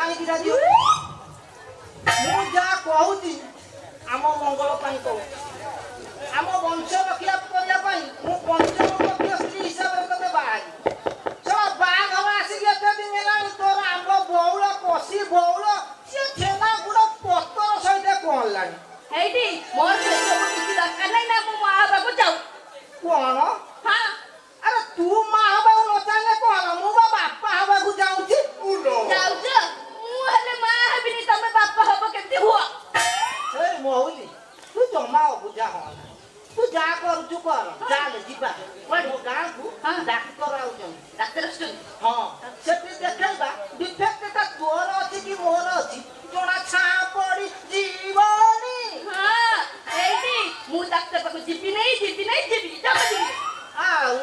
आनी दियो मु जा कहूची आम मंगल पाई कहू आम वंश रक्षा करिया पाई मु पंचम स्त्री हिसाब रे तते बाहारी सब बाघ आसी एते दिन हेला तोर आम बौल कसी बौल से छेना गुड़ पत्तर सहित कोन लानी हेडी मोर से सब किछि दरकार नै ना मु मां बाबू जाऊ कोन हां अरे तू मां बाबू न चाहे कोन मु बापा हबा को जाउची उलो जाऊ छ मु हले मां हबिनी तमे बापा हबो केति हुआ ए मोहुली तू जमा बुझा हो तू जा करू कर जा ले जीवा मो गां को डाक्टर आउ जम डाक्टर स्टू हां सेठी देखैबा डिफेक्ट ता तोर अछि कि मोर अछि जोना छा पड़ी जीवनी हां हेडी मु डाक्टर पाको जीपी नै जीपी जमा आउ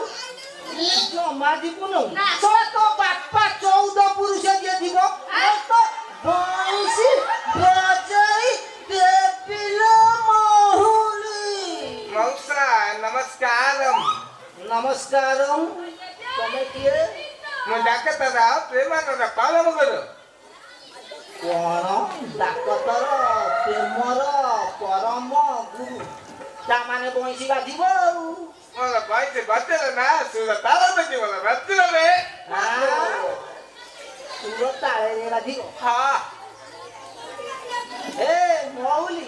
जो मादी पुनो ना तो बापा 14 पुरुष जे दिबो तो बंसी बजई देपिलो मोहुली मौसा नमस्कारम नमस्कारम तमे किए मु डाक्टर राव प्रेमानंद पालन करो कोन डाक्टर प्रेमर परम गुरु ता माने बंसी बाजिबो मोर बाइसे बचल ना सुर तारा बजे वाला बचल रे सुर तारे रे बाजिबो हां ए मौली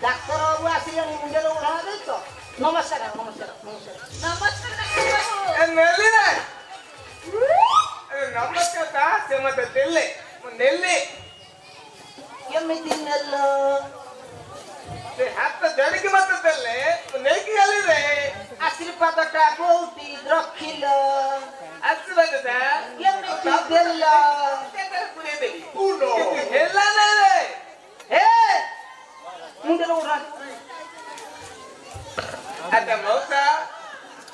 डाक्टर बाबू आसिले मुंडे उड़ा दे तो नमस्कार नमस्कार डाक्टर बाबू ए नेली रे ए नमस्कार ता से मत देले मु नेली केमिति नेल से हाथ तो जड़ी के मत देले मु नै की गली रे आशीर्वाद टा कोटी रखिल आशीर्वाद दा केमिति देल केते पुरे देबी उनो हेला नै रे हे मुंडे उड़ा आता मौसा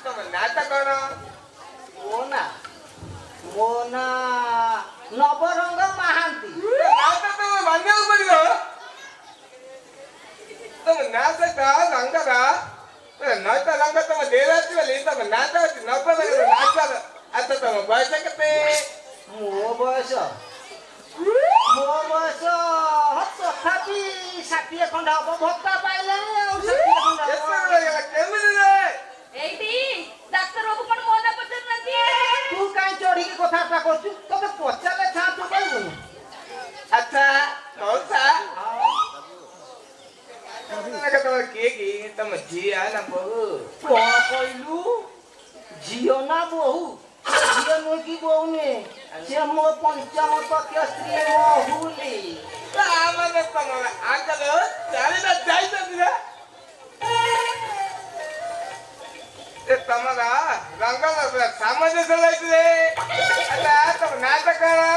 तुम नाटक करो मोना नवरंग महांती नाटक तो मान्य पड़ियो तुम नाटक रंग दा नाटक रंग तुम देराती वाली तुम नाटक नवरंग नाटक आता तुम बयस केते मो बयस तथापि 60 खंड हम भत्ता पाइले 60 खंड केमिति रे एडी डाक्टर बाबू कोन मोना पचर नथि तू काई चोरी के कथा करछु तोके पचाले छा तू कहबो अच्छा मौसा नका तो के तुम जिया ना बहु कोन कहलू जियो ना बहु जियो नो की बहु ने से मो पंचम पक्ष स्त्री मोहुली आमने तुम अंकल चाली ना जाई तो दिरा ए तमरा रंग ना सामने चलाई रे अच्छा तुम नाटक करो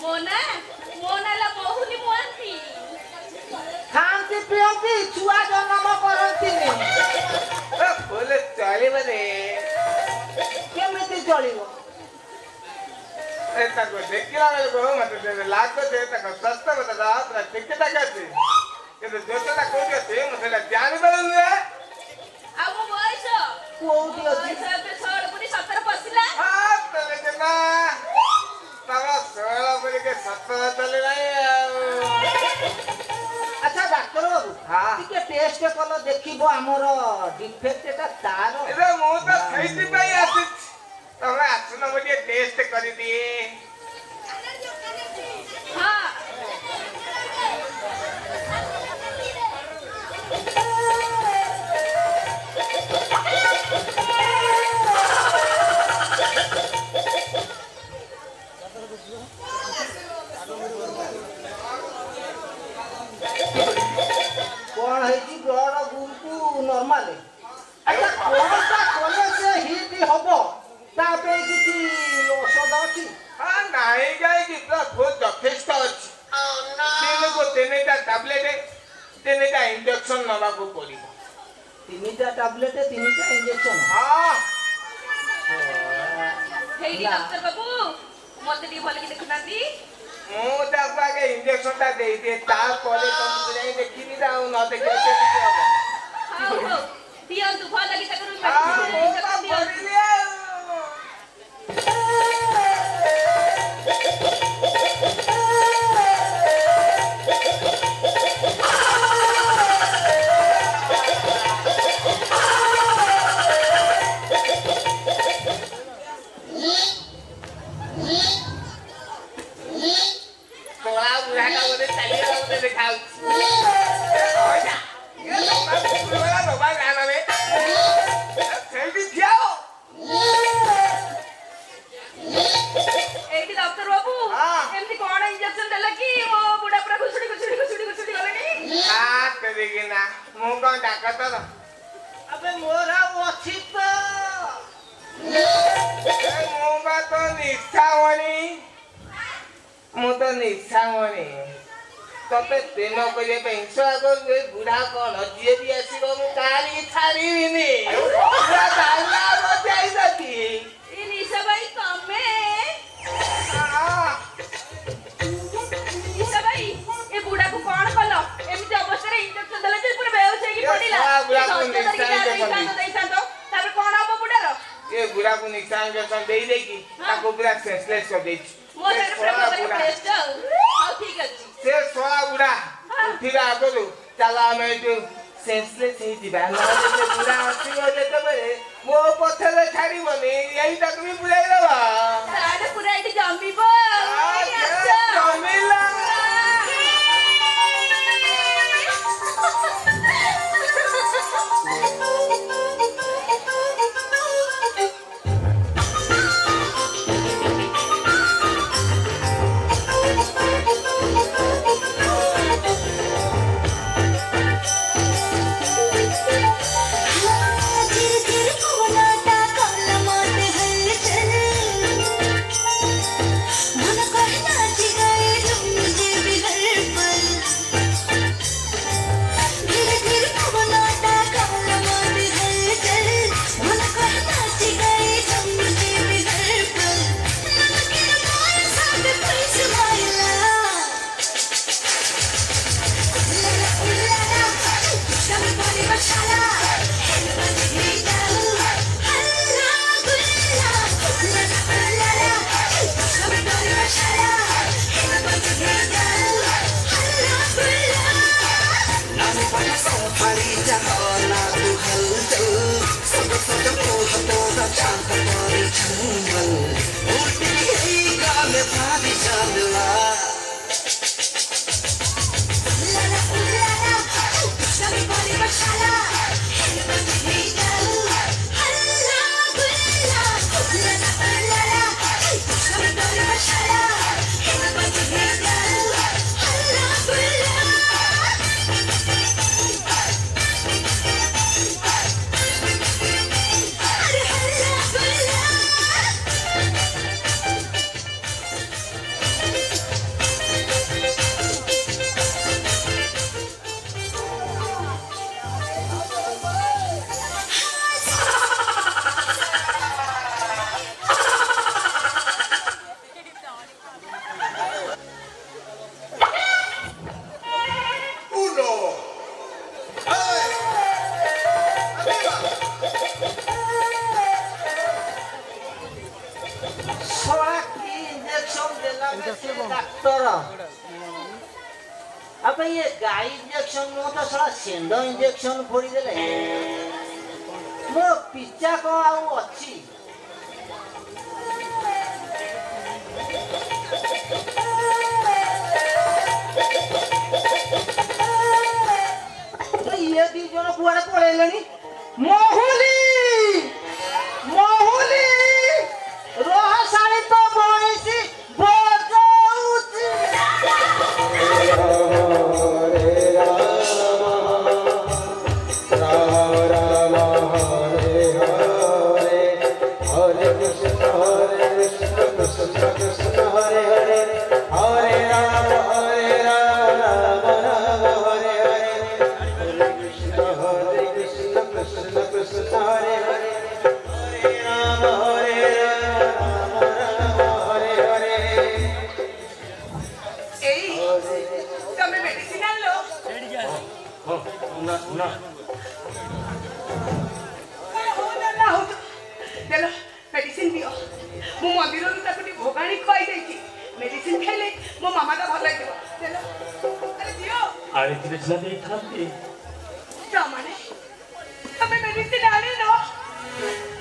मोना ला मोहुली मोहंती खांती पियंती छुआ जन्म करंती ने ए बोले चली बने केमिति चलिबो ए तको देखिला बेले को मत दे लाख तो दे तको सस्ता बता दा तरा टिकट काची के जोटा को के मते जान बले आ मो बयस कोउटी अछि बयस पे 16 पुनी 17 पसिला हां तले केना तवा 16 पुनी के 17 चले नाही अच्छा डॉक्टर बाबू हां टिके टेस्ट कलो देखिबो हमर डिफेक्ट एटा तार इरे मु तो सही पई आसी तमे आसुना बडी टेस्ट करि दिए हां कोन है कि ब्लड ग्रुप नॉर्मल है अच्छा कोनसा कोले से हिट हबो तापे किछि औषध अछि हां नाही गाय कि तो बहुत जथेष्ट अछि तीन को तीनटा टैबलेट तीनटा इंजेक्शन नबा को पड़िबो तीनटा टैबलेट तीनटा इंजेक्शन हां हेडी डॉक्टर बाबू मते दी भल कि देखनाती मु ताको आगे इंजेक्शन ता देई दे ता परे तुम जाई देखिनी दाऊ न देखे के हो हां दियो तू भल कि तकरू हां मेडिसिन वो पड़ी ले थाउ ओया ये तमा वाला रोबा गाना में सेल्फी दियाओ एटी डॉक्टर बाबू एमती कोन इंजेक्शन देला की मो बुढ़ा पूरा घुसड़ी गलनी हां तेरे के ना मु कोन डाकत तो अबे मोरा अछि तो मु बा तो निछावनी तते दिन करे पेंसो आगो बुढ़ा कोन जे भी आसीबो मु काली छाड़ीबिनी पूरा दाना बजाई दती ई निशा भाई कमे निशा भाई ए बुढ़ा को कोन कलो एमिति अवस्था रे इंजेक्शन देले जे पूरा बेहोश होई पडिला तापर कोन अब बुढ़ा रो ये बुढ़ा को निशान जैसा दे देगी ताको पूरा सेंसलेस कर देची मोरे पूरा टेस्ट हां ठीक अछि से सोआ बुढ़ा उठिला आगो चला मैं जो सेंसलेस ही दिबा ना जे बुढ़ा आसी होले तो बे मो पथले छाड़ी बने यही तक भी बुलाई देबा साडे पूरा इटी जम्बीबो जमीला डॉक्टर अब ये गाय इंजेक्शन नो तो साला सेंडो इंजेक्शन फोड़ी देले मो पिज्जा को आउ अछि तो ये दी जन कुआरे पळेलेनी मोहुली मोहुली रोहा साड़ी तो बोईसी बजाउची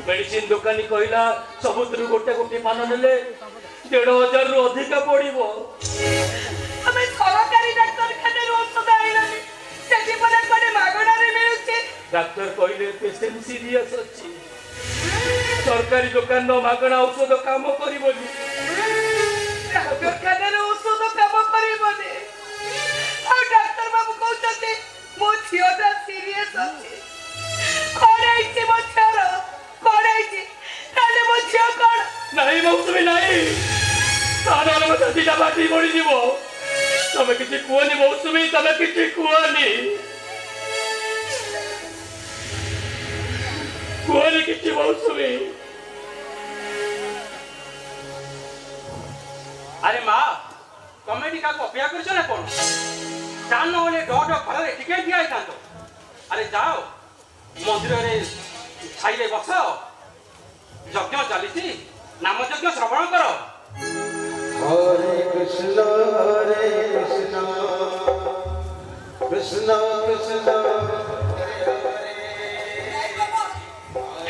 मेडिसिन दुकानी कहला सबुतरु गोटे गोटे पान नेले 1500 रु अधिक पड़िबो हमें सरकारी डाक्टर खाने डाक्टर कहले पेशेंट सीरियस अच्छी सरकारी दुकान मागणा औषध काम करबोनी डॉक्टर औषध काम करबोनी डाक्टर बाबू कहते मो झीटा सीरियस अच्छी कौन है मो झीर कौन है मो झी कौन नहीं मौसमी नहीं तार मत दिटा बाटी पड़ी जीवो तमे किछि कुआनी मौसमी तमे किछि कुआनी किछि मौसमी अरे माँ कमेटी का अपेक्षा कर ना कौन जान बोले डर घर टिकेट दिया था तो अरे जाओ मंदिर रे छाइले बस यज्ञ चली नाम यज्ञ श्रवण कर हरे कृष्ण कृष्ण कृष्ण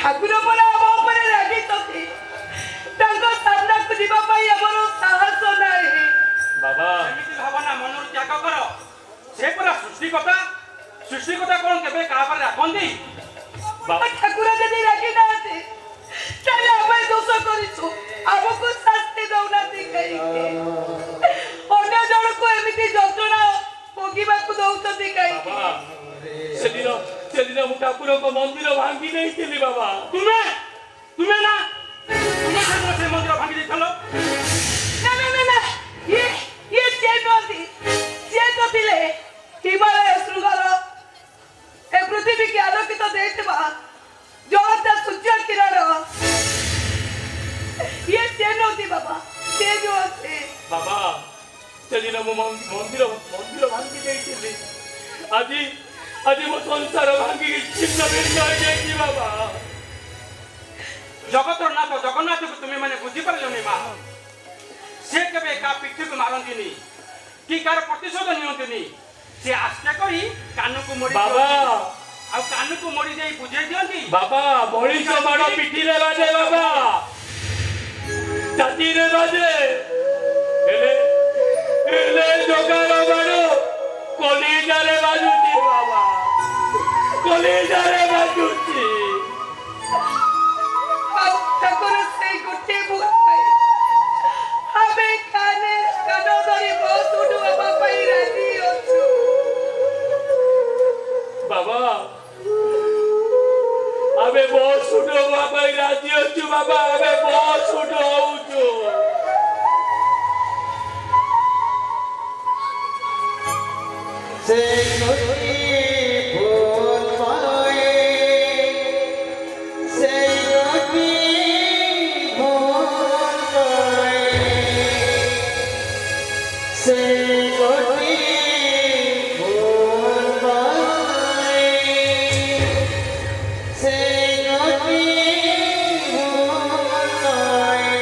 ठाकुर मोरा आम उपरे रागी सामना को जीवा हमर साहस नाही बाबा एमिति भावना मन त्याग कर से पूरा सृष्टिकर्ता कौन केबे का पर राखंदी बाबा ठाकुर जदी रागी नाते ताले हम दोष करिछु हमको शास्ति दौना दिखाई अन्य जन को एमिति जंत्रणा भोगिबा को दउतती काई सेदिन मु ठाकुर को मंदिर भांगी नहीं थी बाबा तुम्हें ना तुम्हें से मंदिर भांगी दे चलो ना ये चेत दिले हिमालय श्रृंगार ए पृथ्वी की आलोकित देथिबा जोरदार सूर्य किरण ये चेनोती बाबा चेनोती बाबा सेदिन मु मंदिर भांगी नहीं थी आज मो संसार भांगी छिन्न भिन्न हो जाएगी बाबा जगतनाथ जगन्नाथ को तुम्हें मैंने बुझी पारलनी माँ से केबे का पिठी को मारंतीनी कि कार प्रतिशोध नियंतीनी से आस्ते करी कान को मोड़ी बाबा आ कान को मोड़ी दे बुझे दियंती बाबा मणिष माड़ पिठी रे बाजे बाबा छाती रे बाजे एले जोगार माड़ कलिजा रे बाजुची बाबा कलिजा रे बाजुची ठाकुर से गोटे बुआ पाई हमें कानो धरी बहुत उठवा पाई राजी अछु बाबा अबे बहुत उठवा पाई राजी अछु बाबा अबे बहुत उठौछु से गोटी फूल पाए से गोटी फूल पाए से गोटी फूल पाए से गोटी फूल पाए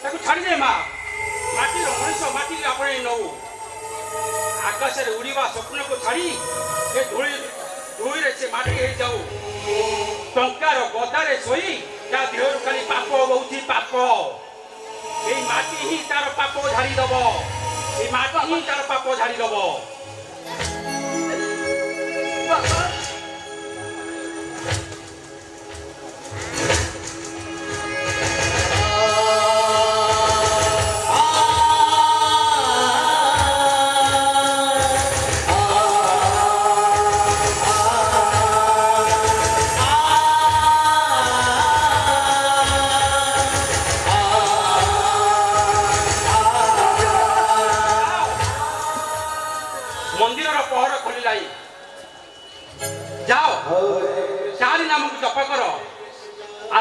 ताको छाड़ी दे माँ माटी मनुष्य माटी अपने नौ आकाश रे उड़ीवा स्वप्न को छाड़ी ए धूଳି रे से माटी हे जाऊ टंकार गदारे सोई ता देहर खाली पाप बहुची पाप ए माटी ही तार पाप झाड़ी दबो ए माटी ही तार पाप झाड़ी दबो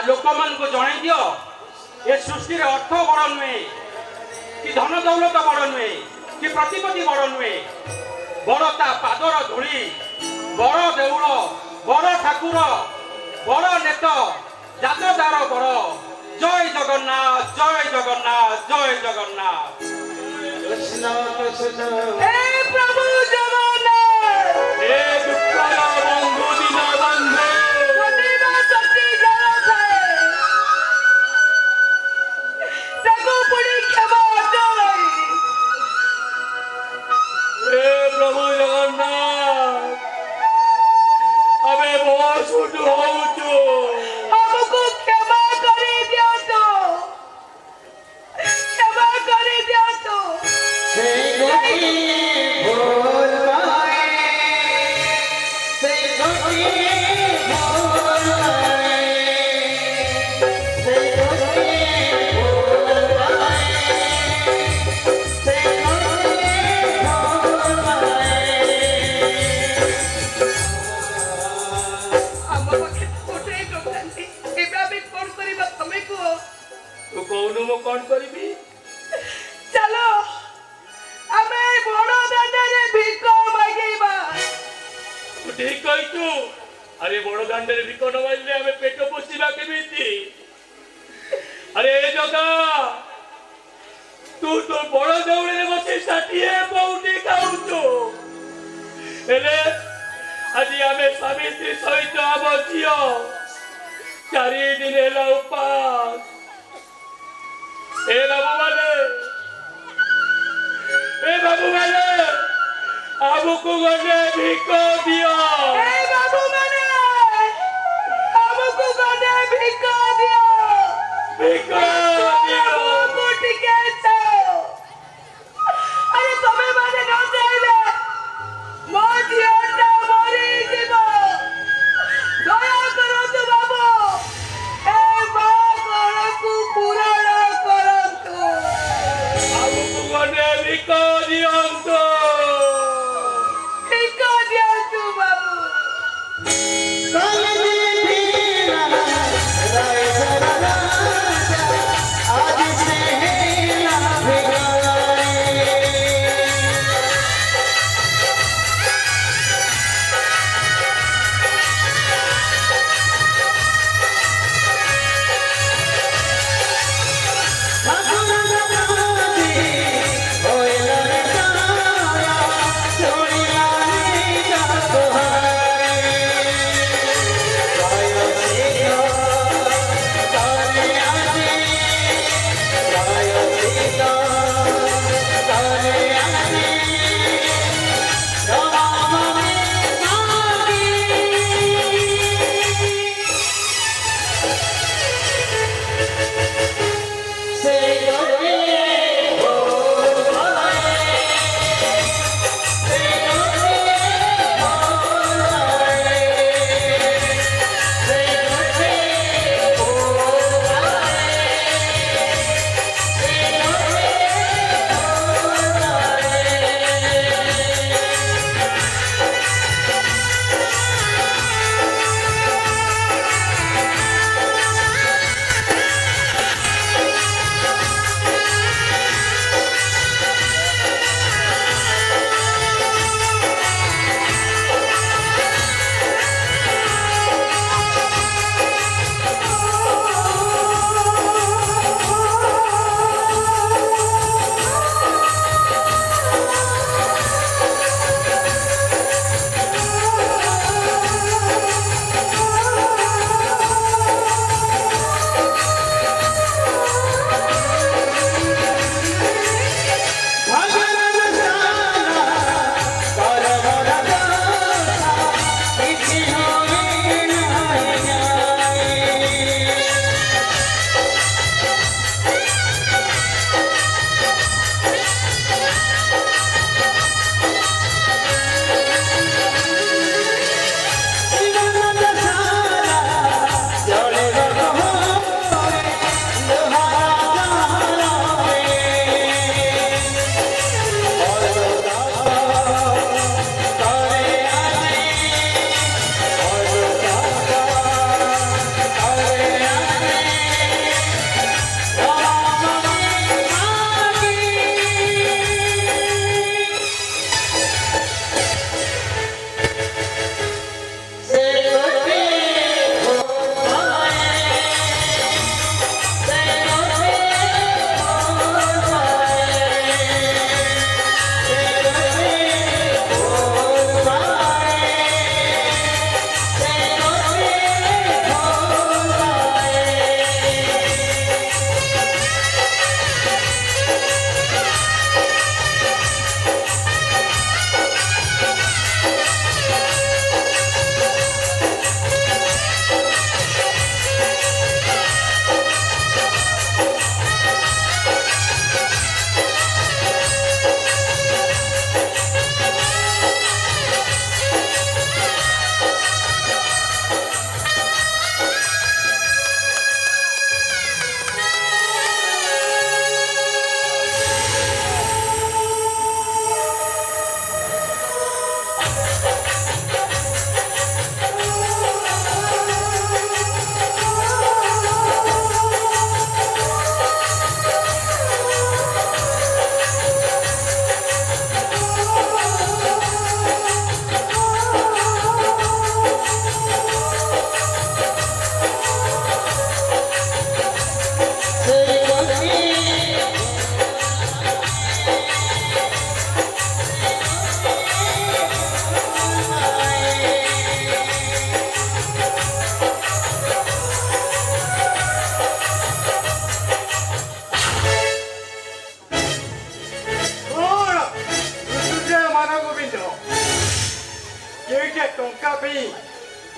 लोक मान को जन दियो ए सृष्टि रे अर्थ बड़ नुहे कि धन दौलत बड़ नुहे कि प्रतिपत्ति बड़ नुहे बड़ ता पादर धूली बड़ देउल बड़ ठाकुर बड़ नेत जातदार बड़ जय जगन्नाथ जय जगन्नाथ जय जगन्नाथ कृष्ण कृष्ण हे प्रभु जगन्नाथ हे दुःखर बंधु दीन बंधु प्रतिमा शक्ति जल थाए ताको पुणी क्षमा अटल हे प्रभु तू कहूनु मु कौन करी चलो आमे बड़ दांडे भिक मागेबा तू ठीक कहू अरे बड़ दांडे भिक न मागले आमे पेट पोषिबा केमिति अरे जगा तू तो बड़ दौड़े बसे षाठिए पौटी खाऊचु हेले आज आमे स्वामी स्त्री सहित आम झील 4 दिन है उपास ए बाबू माने आमको गने भिक दियो ए बाबू माने हमको गने भिक दियो भिक दियो कोटी के छो अरे तुम्हें माने न जाइले मो जीवनटा मरी जीवो दया करो तो बाबू ए बागरकु पुराण करंतु आमको गने भिक दियंतो भिक दियंतु बाबू कल में भी राजा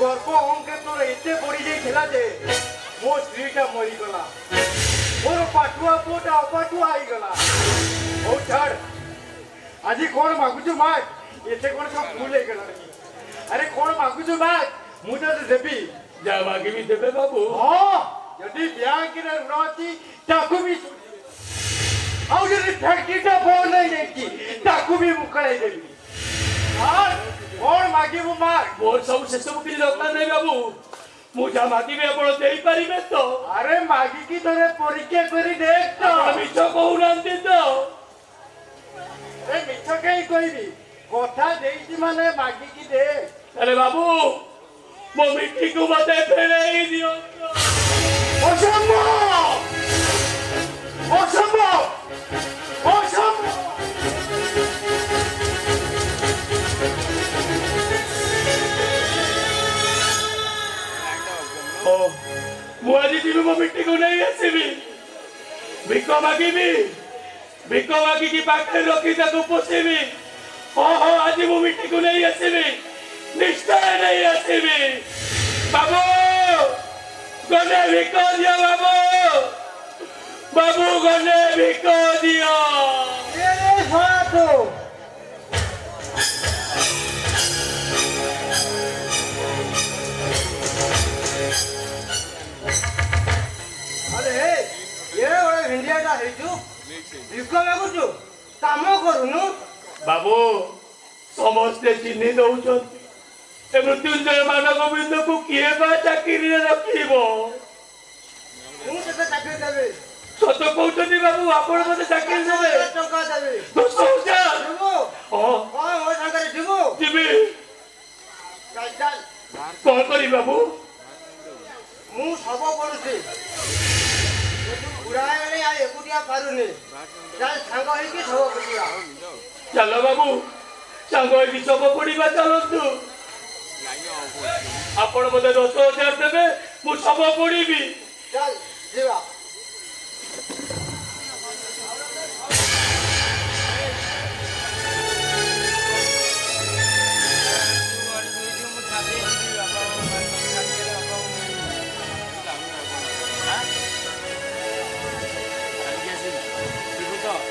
गर्भ अंके तोर एते पड़ी जाइथिला जे मो स्त्रीटा मरी गला मोर पाटुआ पुटा अपाटुआ आई गला ओ छाड़ आज कोन मागुछु माग एते कोन सब फूल हे गला अरे कोन मागुछु माग मुझे तो देबी जा मागी भी देबे बाबू हां यदि बैंक रे ऋण अछि ताकू भी आउ जदि फैक्ट्रीटा बोल नहीं जाइछि ताकू भी मुकळाई देबी और कोन मागिबु माग मोर सब से सब की दरकार नहीं बाबू मुझा मागी भी आपण देई परिबे तो अरे मागी की तोरे परीक्षा करी देख तो मिछ कहउनांती तो ए मिछ कई कहबी कथा देइछि माने मागी की दे अरे बाबू मो मिठी को मते फेरेई दियो असंभव असंभव असंभव ओ मुआजी जी मो मिठी को नहीं आसीबी भिको मागी की पाखे रखी ताको पोसेबी हो आज मो मिठी को नहीं आसीबी निश्चय नहीं आसीबी बाबू गने भिको दियो बाबू गने भिको दियो मेरे साथ अरे ये ओरे भिंडियाटा हेजु भिको मागुछु काम करूनु बाबू समस्ते चिन्ह दौन ए मृत्युंजय मान गोविंद को किए बा चाकरी रखिबो मु केते चाकरी देबे सत कहउछनी बाबू आपण मते चाकरी देबे टका देबे 10,000 देबो हां हां ओ संगे देबो जीबी चल कौन करी बाबू मु सब पडुछि बुढ़ाए वाले आ एकुटिया पारुने चल संग होई सब पडिया चलो बाबू सांग होई सब पडिबा चलतु आपण मते 10,000 देबे मु सब पडिबी चल जीवा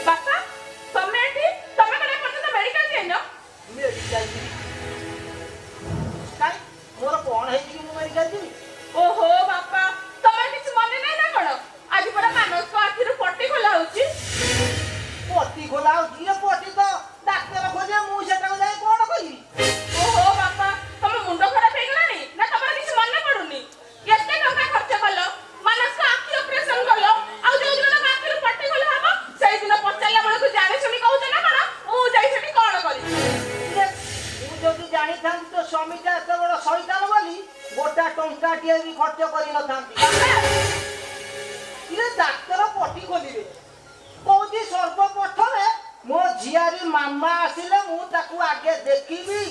बापा तमे एठी तमे कोने पछे तो मेडिकल जेनो मेडिकल काई मोर कोन है कि मु मेडिकल जी ओहो बापा तमे किछ मने नै ना कोन आज बड़ा मानस को आखिर पट्टी खोला होची पट्टी खोला होची ये पट्टी तो डाक्टर खोजे मु सेटा जाई कोन कहि ओहो बापा तमे मुंडो खराब हे गलानी ना तमर किछ मने पडुनी एते टका खर्च कलो मानस को आखि ऑपरेशन कलो आ जो दिन ना आखिर पट्टी खोला हबो सेई दिन पचाला बळ को जाने सुनी कहू ना कोन मु जाई सेठी कोन करी मु जदि जानि थांती तो स्वामीटा एत बड़ शैतान बोली गोटा टंका टिए भी खर्च करि न थांती ये डाक्टर पट्टी खोलिबे कोदी सर्वप्रथमे मो झियारी मामा आसिले मु ताकू आगे देखिबी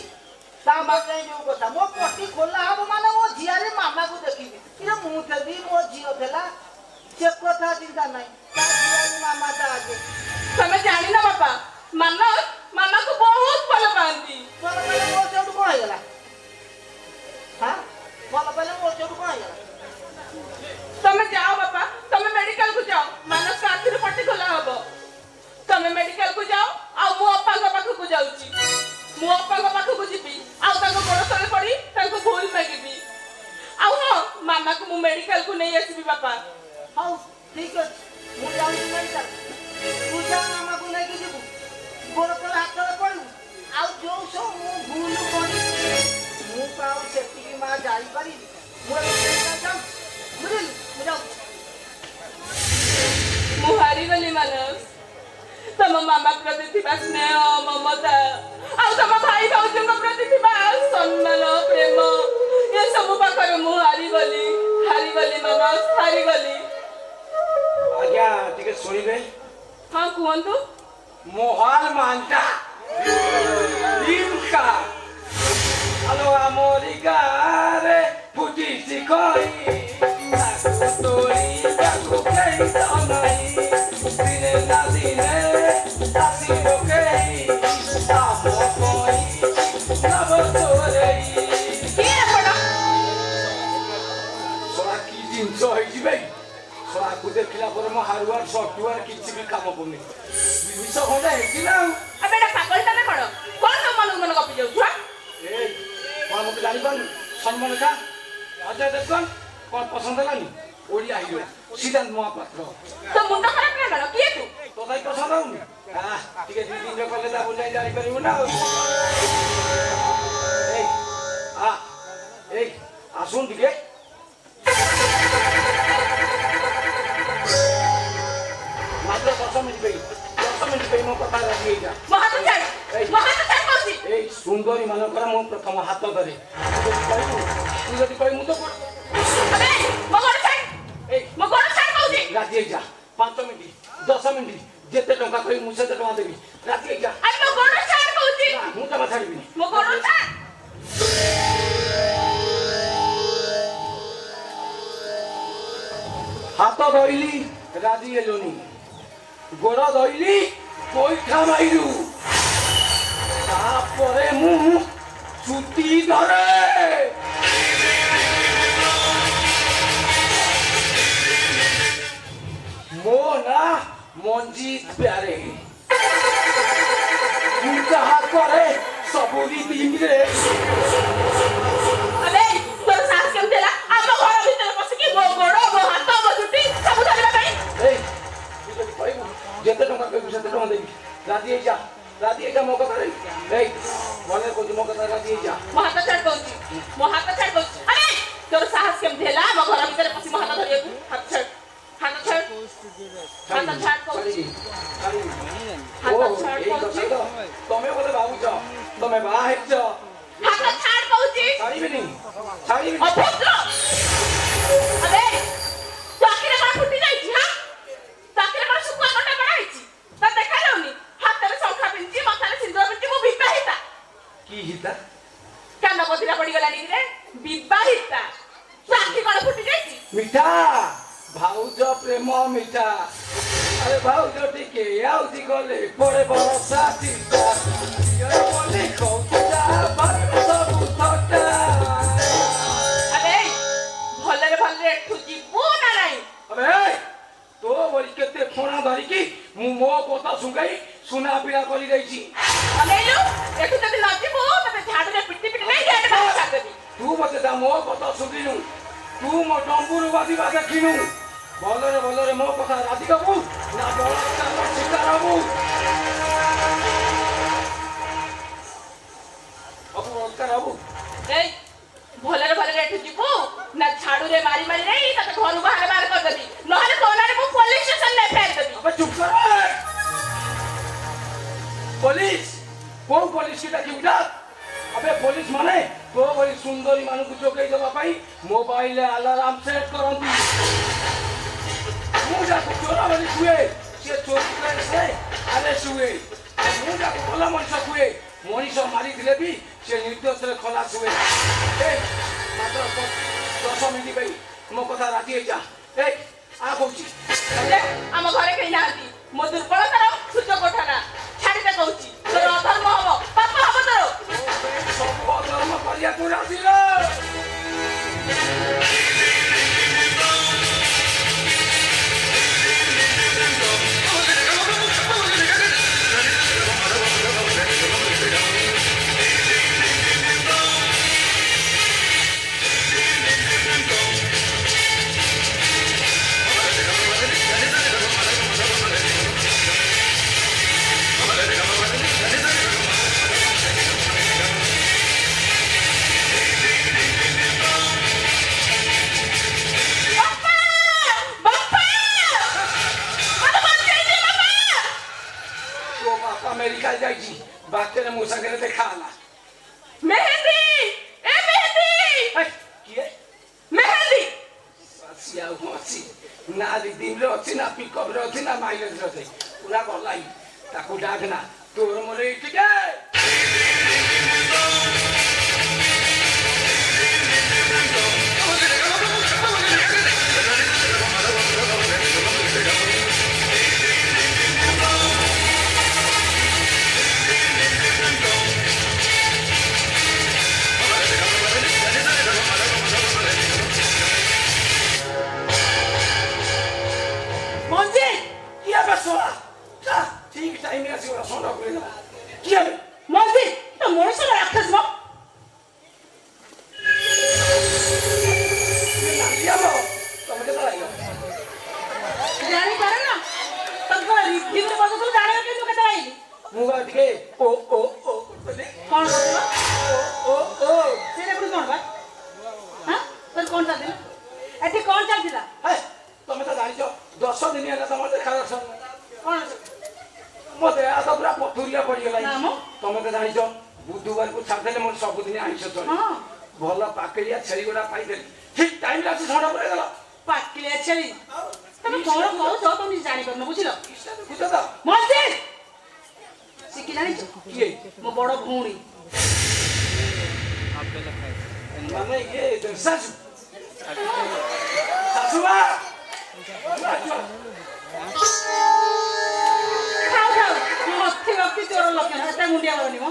ता बाके जो कथा मो पट्टी खोला हबो माने मो झियारी मामा को देखिबी ये मु थेबी मो झियो थेला से कथा चिंता नाही ता झियारी मामा ता आगे तमे जानि ना बापा मानस मामा को बहुत भलो पांती बोल पहले मो चोट को आइला हां बोल पहले मो चोट को आइला तमे जाओ बापा तमे मेडिकल को जाओ मानस का आखिर पट्टी खोला हबो तमे मेडिकल को जाओ आ मु अपा को पाख को जाउची मु अपा को पाख को जीबी आ ताको बड़ तले पड़ी ताको भूल मागिबी आ हो मामा को मु मेडिकल को नहीं आसीबी बापा हाउ ठीक है मु जाउची मेडिकल तू जा मामा को लेके जीबू गोड़ पर हाथ तले पड़ू आ जो सो मु भूल करी मु पाउ सेफ्टी की मां जाई करी मु मेडिकल जाऊ बुझिल मु जाऊ मु हारी गली मानस तम मामा प्रति थिबा स्नेह ममता आ तम भाई भाउजों प्रति थिबा सम्मान प्रेम ये सब पाखर मु हारी गली मानस हारी गली आज्ञा टिके सुनिबे हां कुहंतु मोहाल मानता लिमका आलो अमेरिका रे फुटी सिकोई ताको तोरी ताको केई तनाई दिने ना दिने तासी बोकेई तामो कोई नबो तोरेई के पड़ा हार्डवेयर सॉफ्टवेयर किसी भी काम करनी विष खंडा है ना अबे एटा पागल ता ना कौन सब मन कपि जाऊ छुआ ए कौन मत जानी कौन सम्मान का अजय देवगन कौन पसंद लानी ओडिया हीरो सिद्धांत महापात्र तो मुंडा खराब ना करो किए तू तो भाई पसंद आउनी ठीक है 2 दिन कले ता बोल जाई करियो ना ए आसुन ठीक है मात्र 10 मिनिट पे मो कथा राखी जा महात कोसी ए सुंदरी मानकर मो प्रथम हाथ धरे तू जदी कहि मु तो अबे मगोड़ छाड़ कोसी राती जा 5 मिनिट 10 मिनिट जेते टंका कहि मु सेते टंका देबी राती जा अरे मगोड़ छाड़ कोसी मु त छाड़बी मगोड़ छाड़ हाथ धइली राजी हेलोनी गोड़ धइली कोइठा माइलु तापरे मु छुटी धरे मो ना मंजीत प्यारे तू जहा करे सबुरी दिमरे अबे तोर सास केम देला हम घर भीतर पस की मो गोड़ मो हाथ मो छुटी सब धरबा पई ए तू जदी कहबू जेते टंका कहबू सेते टंका देबी राती जा मो कथा रे ए मने को मो कथा राती जा मो हाथ छाड़ कोसी अबे तोर सास केम देला हम घर भीतर पस मो हाथ धरिए हाथ छाड़ कोसी तमे बोले बाबू छ तमे बा है छ हाथ छाड़ कोसी छाड़ीबी अभद्र अबे ताकिरे बा फुटी जाई छी हां ताकिरे बा सुकुआ कटा बनाईची त देखा जाउनी हातरे संखा पिंची माथारे सिंदूर पिंची मो विवाहिता की हिता कान बदिला पड़ी गलानी रे विवाहिता ताकी कोन फुटी जाई छी मिठा भाउज प्रेम मिठा अरे भाउज टिके आउती गले पड़े बरसा तीता ये बोली कौता बात सब थटा अबे भले एठू जीवो ना नहीं अबे तो बोली केते फोना धरी की मु मो कथा सुगाई सुना पीड़ा करी दैछि अबे लो एठू जदी न जीवो तते झाड़ रे पिटी नहीं गेट बाहर छाड़ देबी तू मते दा मो कथा सुगिनु तू मो डंबुरु बादिबा देखिनु भलरे मो कथा राति कबू ना बड़ा शिकार हबू अबू उत्तर हबू ए भले एठू जीवो ना झाड़ू रे मारी नहीं तते घर बाहर कर देबी नहले तोनारे मु पुलिस स्टेशन ले फेर देबी अबे चुप कर पुलिस कौन पुलिस की डाकी उठा अबे पुलिस माने तो वही सुंदरी मानु को चोकई देबा पई मोबाइल अलार्म सेट करंती मुझा को चोरा वाली हुए से चोरी करे से अरेस्ट हुए मुझा को भला मनुष्य हुए मनुष्य मारी दिले भी से निर्दोष रे खलास हुए ए मात्र 10 मिनिट गई मो कथा राती जा ए आ कहूची ले हम घरे कहि नाती मो दुर्बलतार सुच कोठाना छाड़ी दे कहूची तोर अधर्म हबो पाप हबो तोर सब अधर्म करिया तू राती रे अमेरिका जाइছি बातेरे मो संगे देखाला मेहंदी ए मेहंदी किए मेहंदी ससिया होसी ना दिन रे अछि ना पिकअप रे अछि ना माइलेज रे पूरा गलाई ताकू डाकना तोर मोरे इटिके मंजी ଶୁଆ ଠିକ ଟାଇମ ଆସିଗଲା ଷଣ୍ଢ ପକେଇଦେଲା କିଏ ମଞ୍ଜି ତ ମଣିଷ ରାକ୍ଷସ ମ ତମେ କେତେ ଲାଗିଲ ଜାଣିପାରେ ନା ତାଙ୍କ ରିଭିଉରେ ବସୁଥିଲୁ ଜାଣିବା କେମିତି କେତେ ଲାଗିଲି ମୁଁ ବା ଟିକେ ଓ ଓ ଓ କଣ କରୁଥିଲ ଓ ଓ ସେଇଟା ପୁଣି କଣ ବା ହଁ ତୋର କଣ ଚାଲିଥିଲା ଏଠି କଣ ଚାଲିଥିଲା ତମେ ତ ଜାଣିଛ 10 ଦିନ ହେଲା ତମର ଦେଖା ଦର୍ଶନ କଣ ମୋ ଦେହ ହାତ ପୁରା ପଥୁରିଆ ପଡିଗଲା ନା ମ ତମେ ତ ଜାଣିଛ ବୁଧବାରକୁ ଛାଡ଼ିଦେଲେ ମୋର ସବୁଦିନ ଆଇଁଷ ଚଳେ ହଁ ଭଲ ପାକେଳିଆ ଛେଳି ଗୁଡା ପାଇଦେଲି ଠିକ ଟାଇମରେ ଆସି ଷଣ୍ଢ ପକେଇଦେଲ ପାକିଳିଆ ଛେଳି ତମେ କଣ କହୁଛ ତମେ ଜାଣିପାରୁନ ବୁଝିଲ ଦେଖୁଛ ତ ମଞ୍ଜି ଶିଖି ଜାଣିଛ କିଏ ମୋ ବଡ ଭଉଣୀ ମାନେ ଇଏ ଶାଶୁ ଶାଶୁମା ଖାଉ ଖାଉ ଭକ୍ତି ଭକ୍ତି ଚୋର ଲକ୍ଷଣ ଏତେ ମୁଣ୍ଡିଆ ମାରନି ମ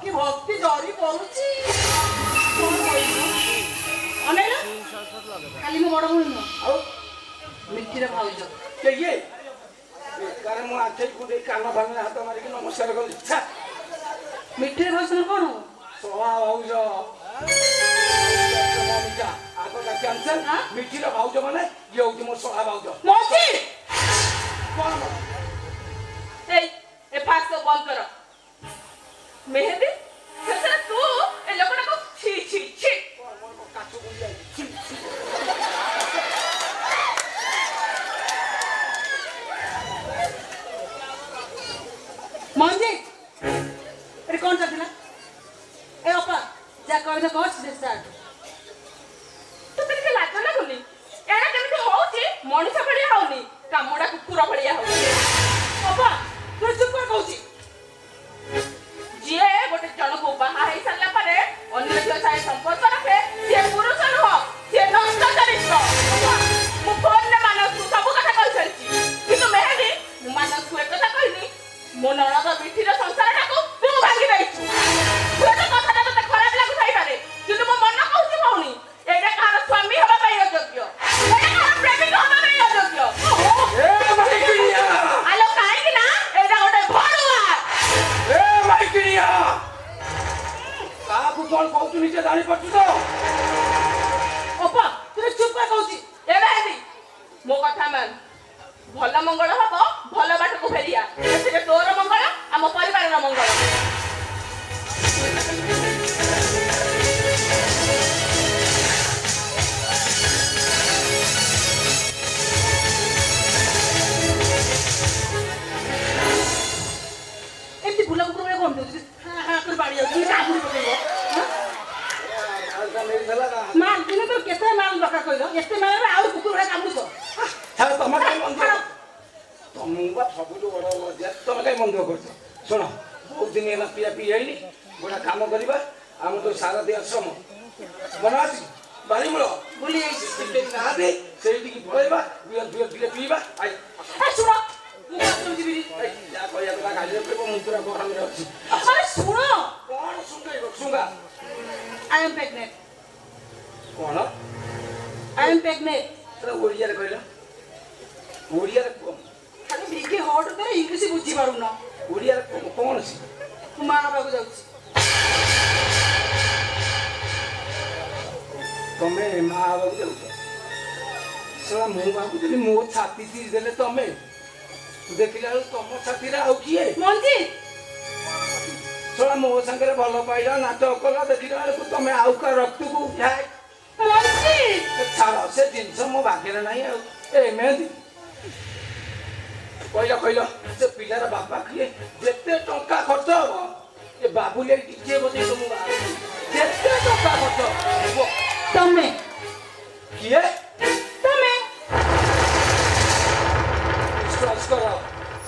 କି ଭକ୍ତି ଜରି ପଡୁଛି ଅନେଇଲ ଖାଲି ମୋ ବଡ ଭଉଣୀ ନୁହଁ ଆଉ ମିଠିରେ ଭାଉଜ ଇଏ ବେକାର ମୁଁ ଆଖେଇକୁ ଦେଇ କାନ ଭାଙ୍ଗରେ ହାତ ମାରିକି ନମସ୍କାର କଲି ମିଠିରେ ଭାଉଜ କଣ ହବ ସଭା ଭାଉଜ ଆଗଟା କ୍ୟାନ୍ସର ମିଠିର ଭାଉଜ ମାନେ ଇଏ ହଉଛି ମୋ ସଭା ଭାଉଜ ମଞ୍ଜି କଣ এই এ ফাঁস তো বন্ধ কর মেহেদি সেটা তু এই লোকটাকে ছি ছি ছি কাছু বলি যাই মঞ্জি এর কোন চালিলা এ অপা যা কইতা কোচ দে স্টার্ট তো তেকে লাজ লাগুনি এরা কেমিতি হউছি মଣିষ ভলিয়া হউনি কামড়া কুকুর ভলিয়া হউছি অপা তুই চুপ কর কହୁছি ଯିଏ ଗୋଟେ ଜଣକୁ ବାହା ହେଇ ସାରିଲା ପରେ ଅନ୍ୟ ଝିଅ ସାଙ୍ଗେ ସମ୍ପର୍କ ରଖେ ସିଏ ପୁରୁଷ ନୁହଁ ସିଏ ନଷ୍ଟ ଚରିତ୍ର ମୁଁ ଫୋନରେ ମାନସକୁ ସବୁ କଥା କହିସାରିଛି କିନ୍ତୁ ମେହେଦି ମୁଁ ମାନସକୁ ଏକଥା କହିନି ମୋ ନଣଦ ମିଠିର ସଂସାରଟାକୁ ତୁ ଭାଙ୍ଗି ଦେଇଛୁ ହୁଏତ କଥାଟା ତତେ ଖରାପ ଲାଗୁଥାଇପାରେ କିନ୍ତୁ ମୋ ମନ କହୁଛି ଭଉଣୀ ଏଇଟା କାହାର ସ୍ୱାମୀ ହେବା ପାଇଁ ଅଯୋଗ୍ୟ ଏଇଟା କାହାର ପ୍ରେମିକ ହେବା ପାଇଁ ଅଯୋଗ୍ୟ ଆଲୋ କାହିଁକି ନା ଏଇଟା ଗୋଟେ ଭଡୁଆ କାହାକୁ କଣ କହୁଛୁ ନିଜେ ଜାଣିପାରୁଛୁ ତ ଅପା ତୁମେ ଚୁପ କରି କହୁଛି ଏବେ ହେବି ମୋ କଥା ମାନ ଭଲ ମଙ୍ଗଳ ହବ ଭଲ ବାଟକୁ ଫେରିଆ ସେଥିରେ ତୋର ମଙ୍ଗଳ ଆମ ପରିବାରର ମଙ୍ଗଳ ଏମିତି ବୁଲା କୁକୁର ଭଳିଆ କଣ ଦଉଛି କରି ବାଡ଼ି ଯାଉଛି କାକୁଡ଼ି ପକେଇବ ମାଲ ଦିନେ ତ କେତେ ମାଲ ଦରକାର କହିଲ ଏତେ ମାଲରେ ଆଉ କୁକୁର ଭଳିଆ କାମୁଛ ତମେ କାହିଁ ମନ୍ଦ ତମକୁ ବା ସବୁଠୁ ବଡ ଲଜ୍ଜା ତମେ କାହିଁ ମନ୍ଦ କରୁଛ ଶୁଣ ବହୁତ ଦିନ ହେଲା ପିଆ ପିଇ ହେଇନି ଗୋଟେ କାମ କରିବା ଆମ ଯୋଉ ସାରଥୀ ଆଶ୍ରମ ମନେ ଅଛି ବାରିମୂଳ ଭୁଲି ଯାଇଛି ନାହାନ୍ତି ସେଇଠିକି ପଳେଇବା ଟିକେ ପିଇବା ଶୁଣ ମୁଁ ବାଥରୁମ ଯିବି ଯାହା କହିବା କଥା ଗାଡ଼ିରେ ପଡ଼ିବ ମୁଁ ପୁରା ଗରମରେ ଅଛି ଆରେ ଶୁଣ କଣ ଶୁଙ୍ଘେଇବ ଶୁଙ୍ଗା I am pregnant କଣ I am pregnant ସେଟା ଓଡ଼ିଆରେ କହିଲ ଓଡ଼ିଆରେ ଖାଲି ବିଗି ହଟ୍ ଦେରେ ଇଂଲିଶ ବୁଝି ପାରୁନ ଓଡ଼ିଆରେ କଣ ଅଛି ମୁଁ ମା ହେବାକୁ ଯାଉଛି ତମେ ମା ହେବାକୁ ଯାଉଛ ସେଟା ମୁଁ ଭାବୁଥିଲି ମୋ ଛାତି ଚିରି ଦେଲେ ତମେ ଦେଖିଲା ବେଳକୁ ତମ ଛାତିରେ ଆଉ କିଏ ମଞ୍ଜି ଶୁଣ ମୋ ସାଙ୍ଗରେ ଭଲ ପାଇଲ ନାଟକ କଲ ଦେଖିଲା ବେଳକୁ ତମେ ଆଉ କା ରକ୍ତକୁ ଉଠାଏ ମଞ୍ଜି ଛାଡ଼ ସେ ଜିନିଷ ମୋ ଭାଗ୍ୟରେ ନାହିଁ ଆଉ ଏ ମେହେନ୍ଦି କହିଲ ସେ ପିଲାର ବାପା କିଏ ଯେତେ ଟଙ୍କା ଖର୍ଚ୍ଚ ହବ ଏ ବାବୁଲି ଟିକେ ବସେଇ ତମକୁ ଯେତେ ଟଙ୍କା ଖର୍ଚ୍ଚ ହବ ତମେ କିଏ ତମେ ବିଶ୍ୱାସ କର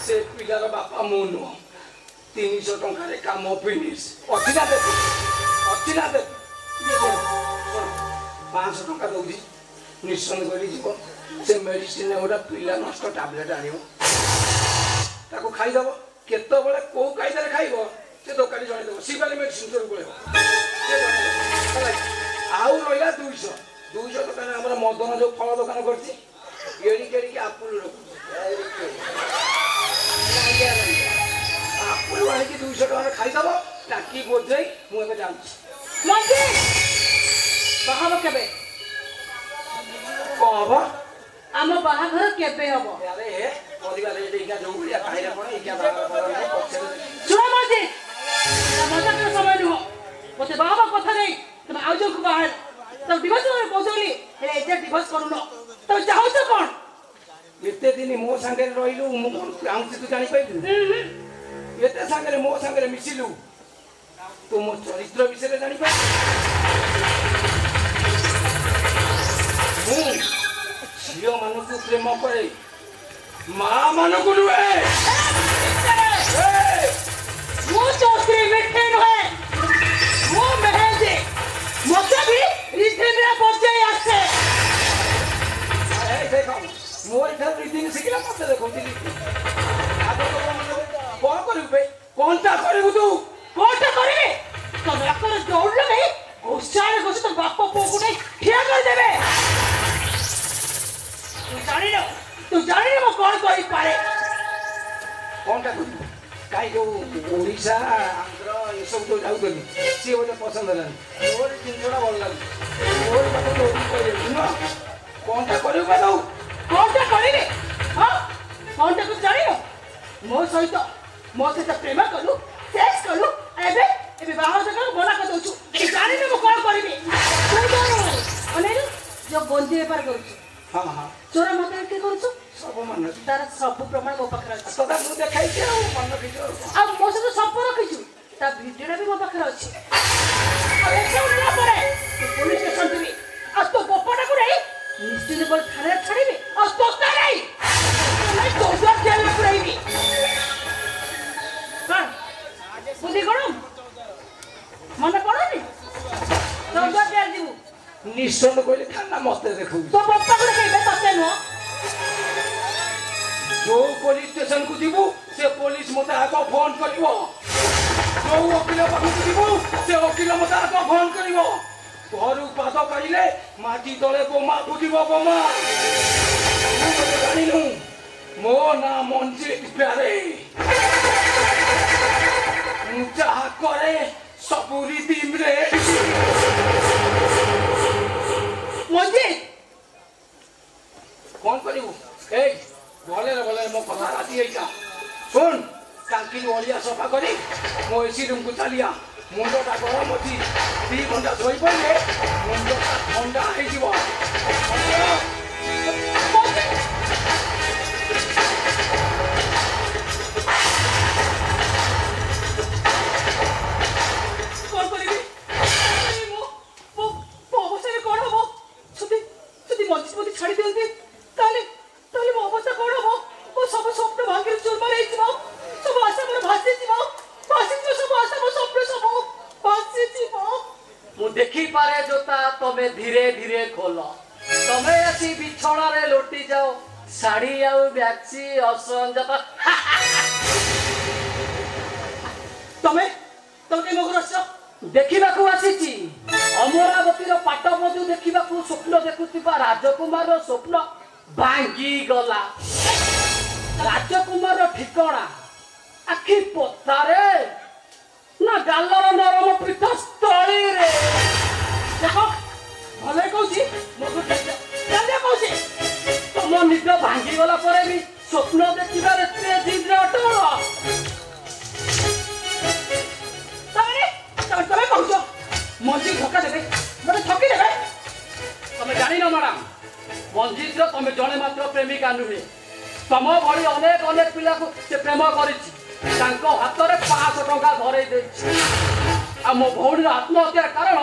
ସେ ପିଲାର ବାପା ମୁଁ ନୁହଁ 300 ଟଙ୍କାରେ କାମ ଫିନିଶ ଅଛି ନା ଦେବି 500 ଟଙ୍କା ଦଉଛି ନିଶ୍ଚୟ କରି ଯିବ ସେ ମେଡିସିନ ଗୋଟେ ପିଲା ନଷ୍ଟ ଟାବଲେଟ ଆଣିବ ତାକୁ ଖାଇଦବ କେତେବେଳେ କୋଉ କାଇଦାରେ ଖାଇବ ସେ ଦୋକାନୀ ଜଣେଇଦବ ଶିବାନୀ ମେଡିସିନ ତୋର ପଳେଇବ ଆଉ ରହିଲା 200 ଦୋକାନରେ ଆମର ମଦନ ଯୋଉ ଫଳ ଦୋକାନ କରିଛି ଏଡ଼ିକି ଆପଲ ରଖୁଛି बोझई मु एबे जान मन्त्री बाहाव केबे कहबो आम बाहाघर केबे हबो अरे परिवार रे इका जो बुलिया काहे रे पण इका बाबा रे पछे सुनो मन्त्री मजा कर समय नु मते बाबा कथा नै तुम आउजो को बाहर तब डिवोर्स रे पहुंचली हे एजे डिवोर्स करूनो तो चाहो तो कोन एते दिन मो संगे रहिलु मु कोन तू जानि पाइलु एते संगे मो संगे मिसिलु तू मो चरित्र विषय जानि पाइ मु झियो मानको प्रेम करे मां मानको नुए मु चौधरी मिठे नहे मु मेहंदी मते भी रिथिमरा पहुंचे आसे ए देखो मोर इधर रीडिंग सिखला मत देखो दिली आगो तो कोन करू बे कोनटा करू तू कोटा करबे तो डॉक्टर दौड़ ले ओसारे गोस तो बाप को नहीं ठिया कर देबे तू जानी न मो कोन करी पारे कोनटा करू काई जो ओडिसा आंध्र ये सब तो जाऊ गली से बोले पसंद हलन मोर जिंदड़ा बोल लाग मोर बात तो कहि न कोनटा करू बे तू कोनटा करबे हां कोनटा को जानी न मो सहित मो से प्रेम करू सेक्स करू एबे बाहर से बोला कर दउछु ए जानी न मो कोन करबे तू जानो अने जो गंजी व्यापार करू हां हां चोरा मते के करू सब मन तार सब प्रमाण मो पाखर अछि सदा मु देखाई के मन किजो आ मो से सब रखिछु ता भिडियो भी मो पाखर अछि आ एके उडला परे पुलिस स्टेशन दिबी आ तो बपटा को नहीं निश्चित बोल थाने छाड़ीबी आ तो ताई नहीं तो जो जेल में पुराईबी कौन बुद्धि गरम मन पड़ोनी तो जो जेल दिबू निश्चय कोइले खाना मते देखू तो बप्पा को कहबे तते नो जो पुलिस स्टेशन को जीवु से पुलिस मते आको फोन करिवो जो वकील पाखु जीवु से वकील मते आको फोन करिवो घरु पाद करिले माटी तले बोमा फुटिबो बोमा मु मते जानिनु मो ना मंजित प्यारे मु चाह करे सबुरी दिमरे मंजित कौन करिवु ए बोले मो कथा राती आइका सुन कालकिन ओलिया सफा करी मो एसी रूम को चलिया मुंडटा गरम अछि 2 घंटा सोई पड़ले मुंडटा ठंडा हे जीव कौन करिबी मो अवस्था कौन हबो छुटी मंजित छाड़ी दियंती ताले मो अवस्था कौन हबो ओ सब स्वप्न भांगे चुरमार हे जीव सब आशा मोर भासी जीव सब आशा मो स्वप्न सब भासी जीव मु देखी पारे जोता तमे धीरे धीरे खोलो तमे आसी बिछोड़ा रे लोटी जाओ साड़ी आउ मैक्सी असंजता तमे मोगरस देखिबाकू आसीची अमरावती रो पाट मधु देखिबाकू स्वप्न देखुतिबा राजकुमार रो स्वप्न भांगी गला राजकुमार रो ठिकाना आखि पतारे ना गालर नरम पीठ स्थली रे देखो भले कहूची मोगु जाने कहूची तुम निज भांगी गला परे भी स्वप्न देखिबार एते धीरे अटल तमे कहूचो मंजित धक्का देबे मते ठकी देबे तमे जानि न मैडम मंजित रो तमे जणे मात्र प्रेमिका नुहे तम भली अनेक पिला को से प्रेम करिछि तांको हाथ रे 500 टका धरै देछि आ मो भौणी आत्महत्या कारण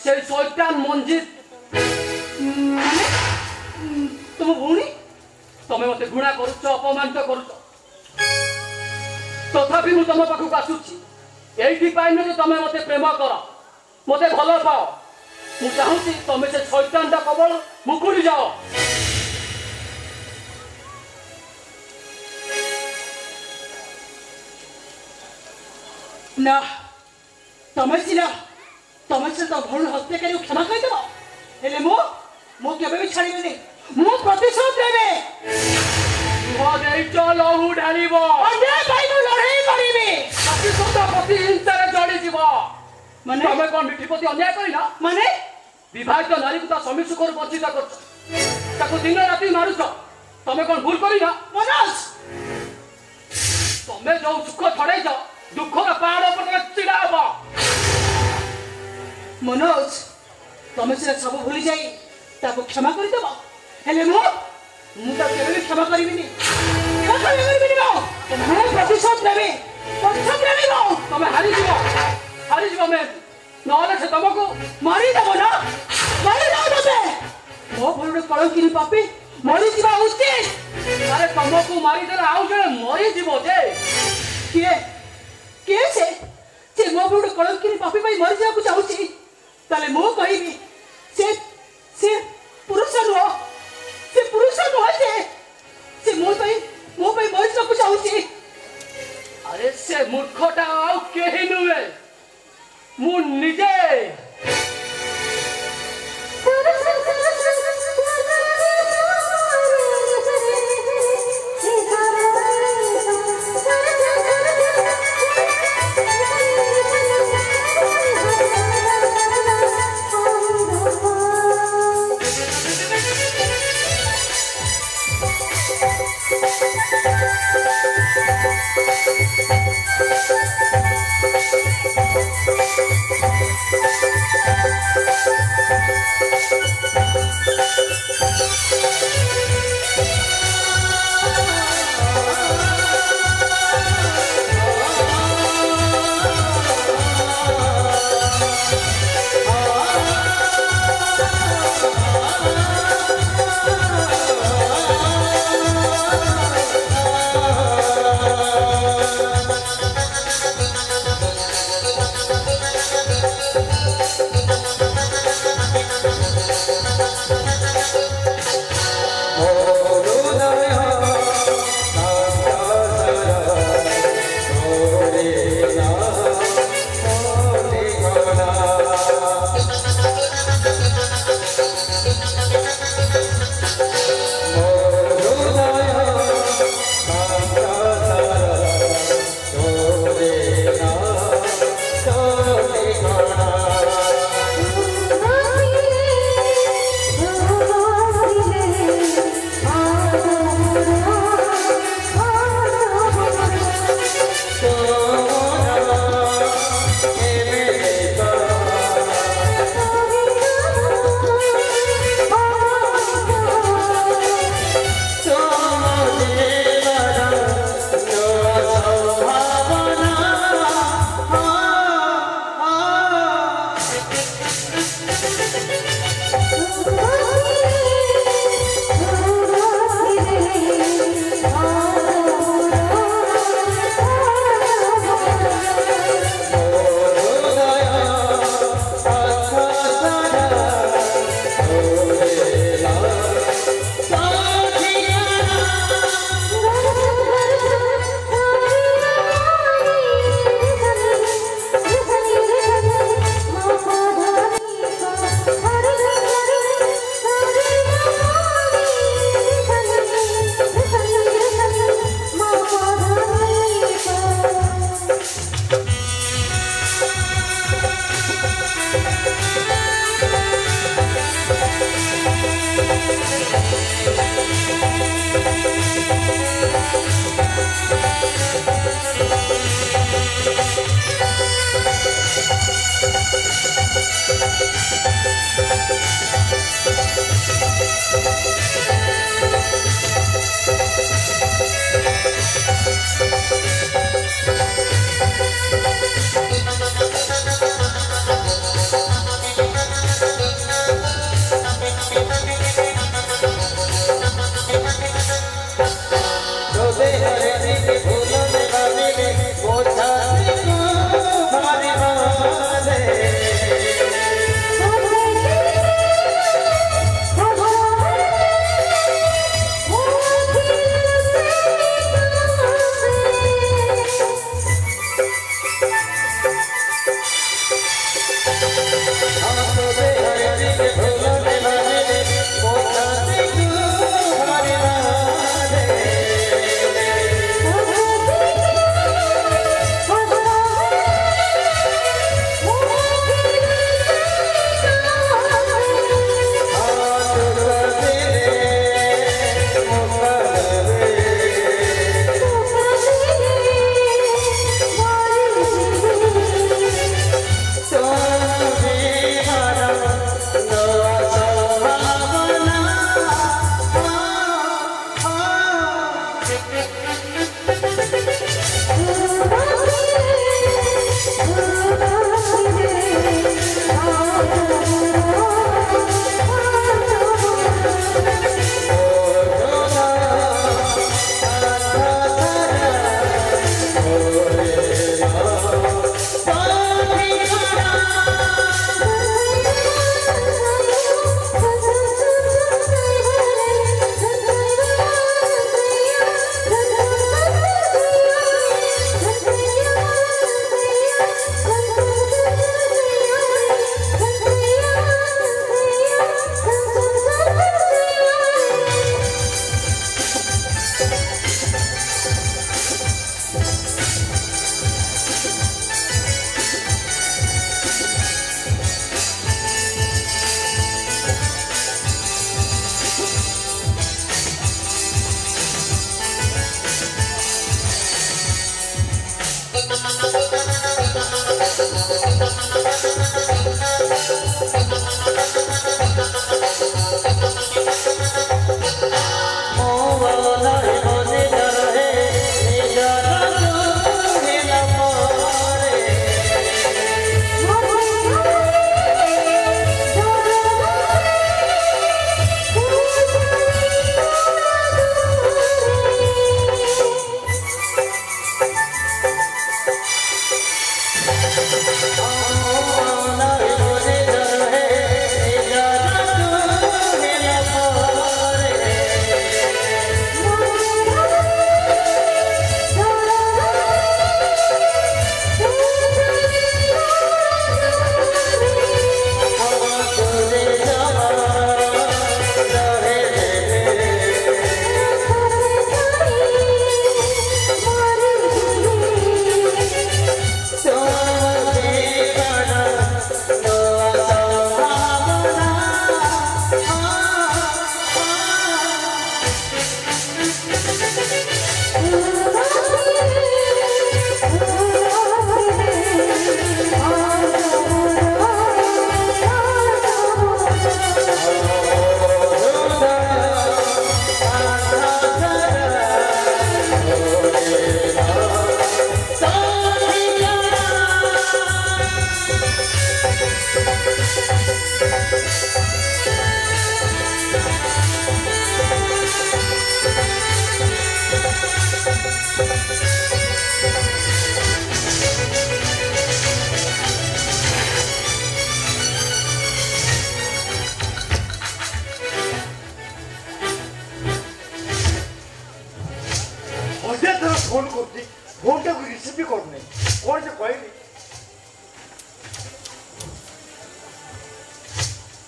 से शैतान मंजित माने तुम भौणी तमे मते गुणा करूछ अपमानित करूछ तथापि मु तम पाखु आसुछि एइठी पाइनो जे तमे मते प्रेम कर मते भलो पाओ मु चाहूची तमे से शैतान दा कबल मुकुली जाओ ना तमे से तो भौण हत्याकारी क्षमा कहि देबो हेले मो केबे भी छाड़ीबेनी मो प्रतिशोध देबे मो देई चलो हु ढालिबो अन्याय भाई मु लड़ाई करिबे प्रतिशोध प्रति हिंसा रे जड़ी जीव माने तमे कोन मिठी प्रति अन्याय करिना माने विवाहित नारी को ता स्वामी सुखर वंचित करछ ताको दिन राति मारुछ तमे कोन भूल करिना मनोज तमे जो सुख छड़ाई जा दुखर पहाड़ पर चिड़ा हबो मनोज तमे से सब भूली जाई ताको क्षमा करि देबो हेले मु तो केबे क्षमा करिबिनी केबे क्षमा करिबिनी मो तमे प्रतिशोध नेबे मो तमे हारी जीव मैं नहले से तुमको मारी देबो ना मारी देबो तमे मो भलरे कलंकिनी पापी मरी जीवा उचित अरे तुमको मारी देला आउ जे मरी जीव जे के से मो भलरे कलंकिनी पापी भाई मरी जाकू चाहूची ताले मो कहिबी से पुरुष नुह से मो भाई मरी जाकू चाहूची अरे से मूर्खटा आउ केही नुवे मु निजे फोन करती फोन टाक रिसीव भी करने कौन से कहली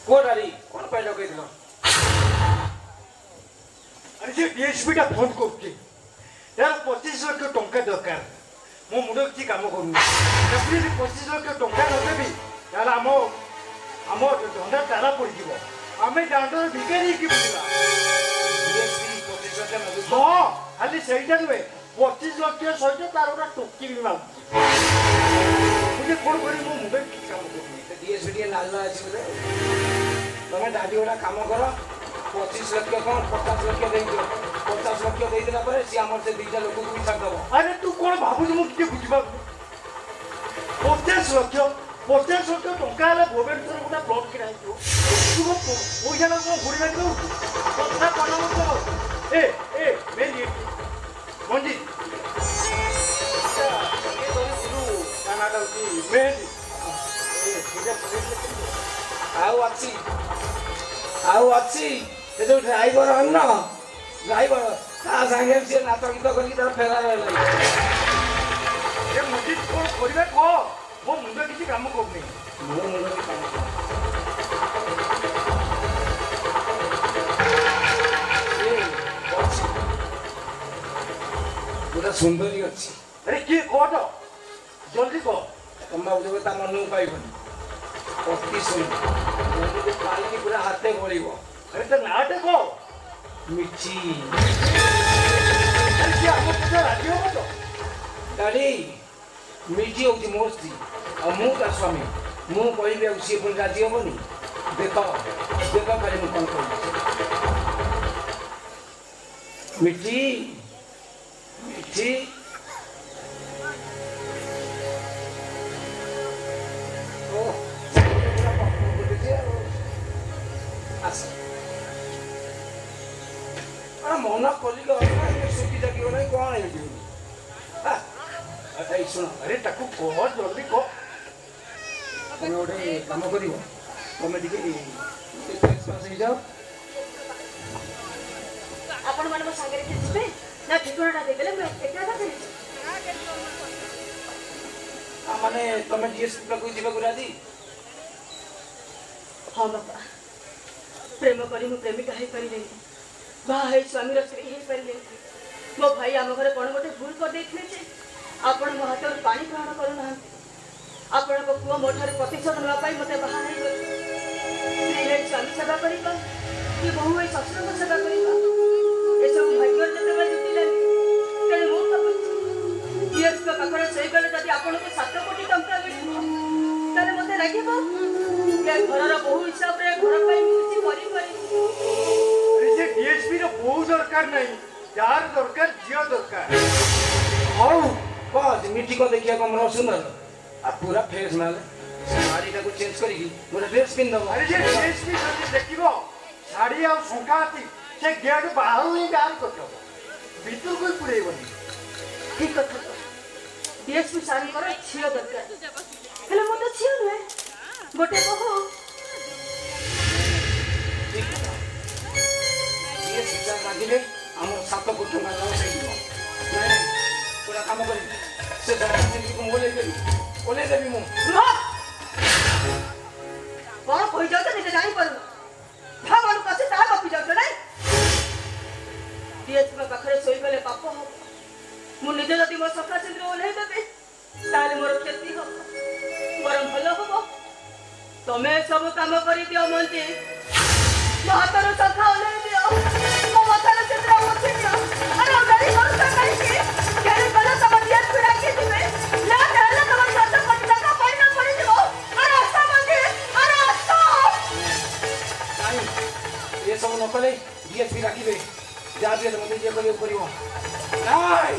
कोडारी कौन पहले कह दिला अरे जे डीएसपी टा फोन करती यार 25 लाख टंका दरकार मो मुंड की काम करूनी जबकि 25 लाख टंका न देबी यार आमो धंदा तारा पड़ जीवो आमे डांडर भिखारी की बुला डीएसपी 25 लाख न हां खाली सहीटा नुए 25 लाख सहित तार गोटा टोकी भी मागुची मुझे कौन करी मो मुंड की काम करूनी डीएसपी टी नालना अछि बोले तमे दादी गोटा काम करो 25 लाख कौन 50 लाख दे दियो 50 लाख दे दिला पर सी हमर से दीटा लोक को भी छाड़ दबो अरे तू कौन भाबुज मु किते बुझबा 50 लाख टंका ले भुवनेश्वर गोटा प्लॉट किराई तू पैसा ना को घुरी ना तू कथा कोन मत ए मेरी मंजी ये तो गुरु कानाडा की मेरी आउ अच्छी ये जो ड्राइवर है ना ड्राइवर ता संगे से नाच गीत करके तार फेरा रहला ये मुझे कौन करबे को वो मुंडा किसी काम करनी मो मुंडा की काम ए अच्छी पूरा सुंदरी अच्छी अरे के को तो जल्दी को तम्मा जब ता मन पाइबनी अति सुंदर जल्दी पाई की पूरा हाथे गोळीबो अरे तो नाटे को मिची अरे क्या हम पूरा राजी हो तो दादी मिची होती मोस्ती और मु का स्वामी मु कहबे आ सी पुन राजी होबनी देखो खाली मु कोन कहू मिची ମିଠି ଓ ଆସ ମନ କଲିକ ସୁଖି ଜାଗିବ ନାହିଁ କ'ଣ ହେଇଯିବ ଏଇ ଶୁଣ ଆରେ ତାକୁ କହ ଜଲ୍ଦି କହ। ତମେ ଗୋଟେ କାମ କରିବ ତମେ ଟିକେ ହେଇଯାଅ ଆପଣ ମାନେ ମୋ ସାଙ୍ଗରେ କିଏ ଯିବେ ନା ଠିକଣାଟା ଦେଇଦେଲେ ମୁଁ ଏକା କରିବି। ମାନେ ତମେ ଡିଏସ୍ପି ପାଖକୁ ଯିବାକୁ ରାଜି? ହଁ ବାପା, ପ୍ରେମ କରି ମୁଁ ପ୍ରେମିକା ହେଇପାରିଲେନି, ବାହା ହେଇ ସ୍ୱାମୀର ସ୍ତ୍ରୀ ହେଇପାରିଲେନି। ମୋ ଭାଇ ଆମ ଘରେ କ'ଣ ଗୋଟେ ଭୁଲ କରିଦେଇଥିଲେ ଯେ ଆପଣ ମୋ ହାତରୁ ପାଣି ଗ୍ରହଣ କରୁନାହାନ୍ତି। ଆପଣଙ୍କ ପୁଅ ମୋ ଠାରୁ ପ୍ରତିଶୋଧ ନେବା ପାଇଁ ମୋତେ ବାହା ହେଇଗଲେ। ସ୍ତ୍ରୀ ହେଇ ସ୍ୱାମୀ ସେବା କରିବା କି ବୋହୂ ହେଇ ଶ୍ୱଶୁରଙ୍କ ସେବା କରିବା ଏସବୁ ଭାଗ୍ୟରେ ଯେତେବେଳେ ଜୁଟିଲାନି, ତେଣୁ ମୁଁ ଭାବୁଛି ଡିଏସ୍ପିଙ୍କ ପାଖରେ ଶୋଇଗଲେ ଯଦି ଆପଣଙ୍କୁ 7 କୋଟି ଟଙ୍କା ମିଳିବ ତାହେଲେ ମୋତେ ଲାଗିବ ଏ ଘରର ବୋହୂ ହିସାବରେ ଘର ପାଇଁ ମୁଁ କିଛି କରିପାରିବି। ସେ ଡିଏସ୍ପି ର ବୋହୂ ଦରକାର ନାହିଁ, ଯାହାର ଦରକାର ଝିଅ ଦରକାର। ହଉ ବସ୍ ମିଠିକ ଦେଖିବାକୁ ଆମର ସୁନ୍ଦର ଆଉ ପୁରା ଫ୍ରେଶ୍ ମାଲେ ଶାଢ଼ୀଟାକୁ ଚେଞ୍ଜ କରିକି ଗୋଟେ ଡ୍ରେସ୍ ପିନ୍ଧିଦେବ। ଆରେ ସେ ଡିଏସ୍ପି ଯଦି ଦେଖିବ ଶାଢ଼ୀ ଆଉ ସଂକ୍ରାନ୍ତି ସେ ଗେଟ୍ ବାହାରୁ ହିଁ ବାହାର କରିଦେବ, ଭିତରକୁ ହିଁ ପୁରେଇବନି। ଠିକ କଥା ତ, ଡିଏସ୍ପି ସାର୍ଙ୍କର ଝିଅ ଦରକାର, ହେଲେ ମୁଁ ତ ଝିଅ ନୁହେଁ, ଗୋଟେ ବୋହୂ। ମାଗିଲେ ଆମର 7 କୋଟି ଟଙ୍କା ଲସ୍ ହେଇଯିବ। ନାଇଁ ପୁରା କାମ କରିବି ସେ ଜିନିଷକୁ ମୁଁ ଓହ୍ଲେଇ ଦେବି ମୁଁ। କ'ଣ କହିଯାଉଛ ନିଜେ ଜାଣିପାରୁନ, ଭାଗଣକୁ ଆସି ତାହା ଗପି ଯାଉଛ ନାଇଁ। ଡିଏସ୍ପିଙ୍କ ପାଖରେ ଶୋଇଗଲେ ପାପ ହବ। ମୁଁ ନିଜେ ଯଦି ମୋ ସଖା ସିନ୍ଦୁର ଓହ୍ଲେଇ ଦେବି ତାହେଲେ ମୋର କ୍ଷତି ହବ, ବରଂ ଭଲ ହବ ତମେ ସବୁ କାମ କରିଦିଅ। ମଞ୍ଜି ମୋ ହାତରୁ ସଖା ଓହ୍ଲେଇ ଦିଅ, ମୋ ମଥାରୁ ସିନ୍ଦୁର ମୁଛି ଦିଅ। ଆରେ ଡରି କରୁଛ କାହିଁକି? କେଡ଼େ କଲ ତମ ଡିଏସ୍ପି ଡାକି ଯିବେ, ନା ତାହେଲେ ତମ 7 କୋଟି ଟଙ୍କା ଫାଇନ ପଡ଼ିଯିବ। ଆରେ ଆସ ମଞ୍ଜି, ଆରେ ଆସ। ନାଇଁ ଏସବୁ ନ କଲେ ଡିଏସ୍ପି ଡାକିବେ, ଯାହା ବି ହେଲେ ମୋତେ ଇଏ କରିବାକୁ ପଡ଼ିବ। ନାଇଁ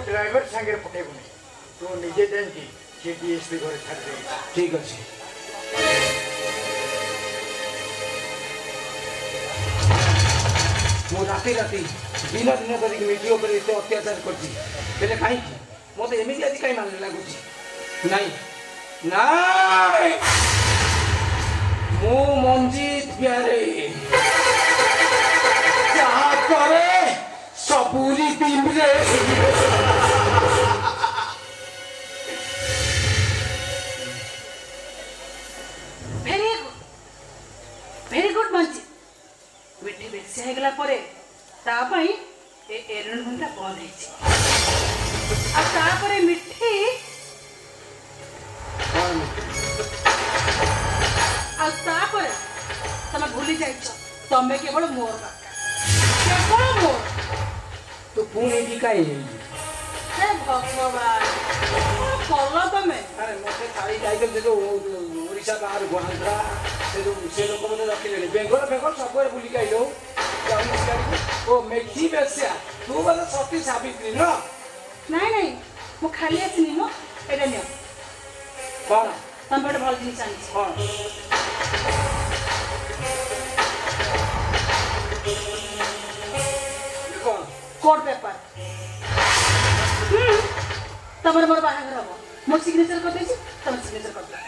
ड्राइवर सागर पठेबुनि तो निजे जानी से डीएसपी घर छाड़ दे। ठीक अच्छे मु राति राति दिन दिन कर मीडिया पर एत अत्याचार करती कहीं मत एमती आज कहीं मान लगुच नाई नाई मु मंजीत प्यारे जहाँ करे सबूरी टीम रे वेरी गुड मंजी मिठी बेसी हेगला परे ता पई ए एरण घंटा बंद हेछि आ ता परे मिठी आ ता परे तमे भूली जाइछ तमे केवल मोर दरकार କେବଳ ମୋର। ତୁ ପୁଣି ବି କାହିଁ ହେ ଭଗବାନ କଣ କଲ ତମେ? ଆରେ ମତେ ଛାଡ଼ି ଯାଇଥିଲେ ସେ ଯୋଉ ଓଡ଼ିଶା ବାହାରକୁ ଆନ୍ଧ୍ରା ସେ ଲୋକମାନେ ରଖିଲେଣି ବେଙ୍ଗଲ ସବୁଆଡ଼େ ବୁଲିକି ଆଇଲୁ ଓ ମେଥି ବେଶିଆ ତୁ ବୋଧେ ସତୀ ସାବିତ୍ରୀ ନୁହଁ? ନାଇଁ ନାଇଁ ମୁଁ ଖାଲି ଆସିନି ମ ଏଇଟା ନିଅ କ'ଣ ତମେ ଗୋଟେ ଭଲ ଜିନିଷ ଆଣିଛି। କ'ଣ କ'ଣ କୋର୍ଟ ପେପର ତମର ମୋର ବାହାଘର ହବ ମୋ ସିଗ୍ନେଚର କରିଦେଇଛି ତମେ ସିଗ୍ନେଚର କରିଦିଅ।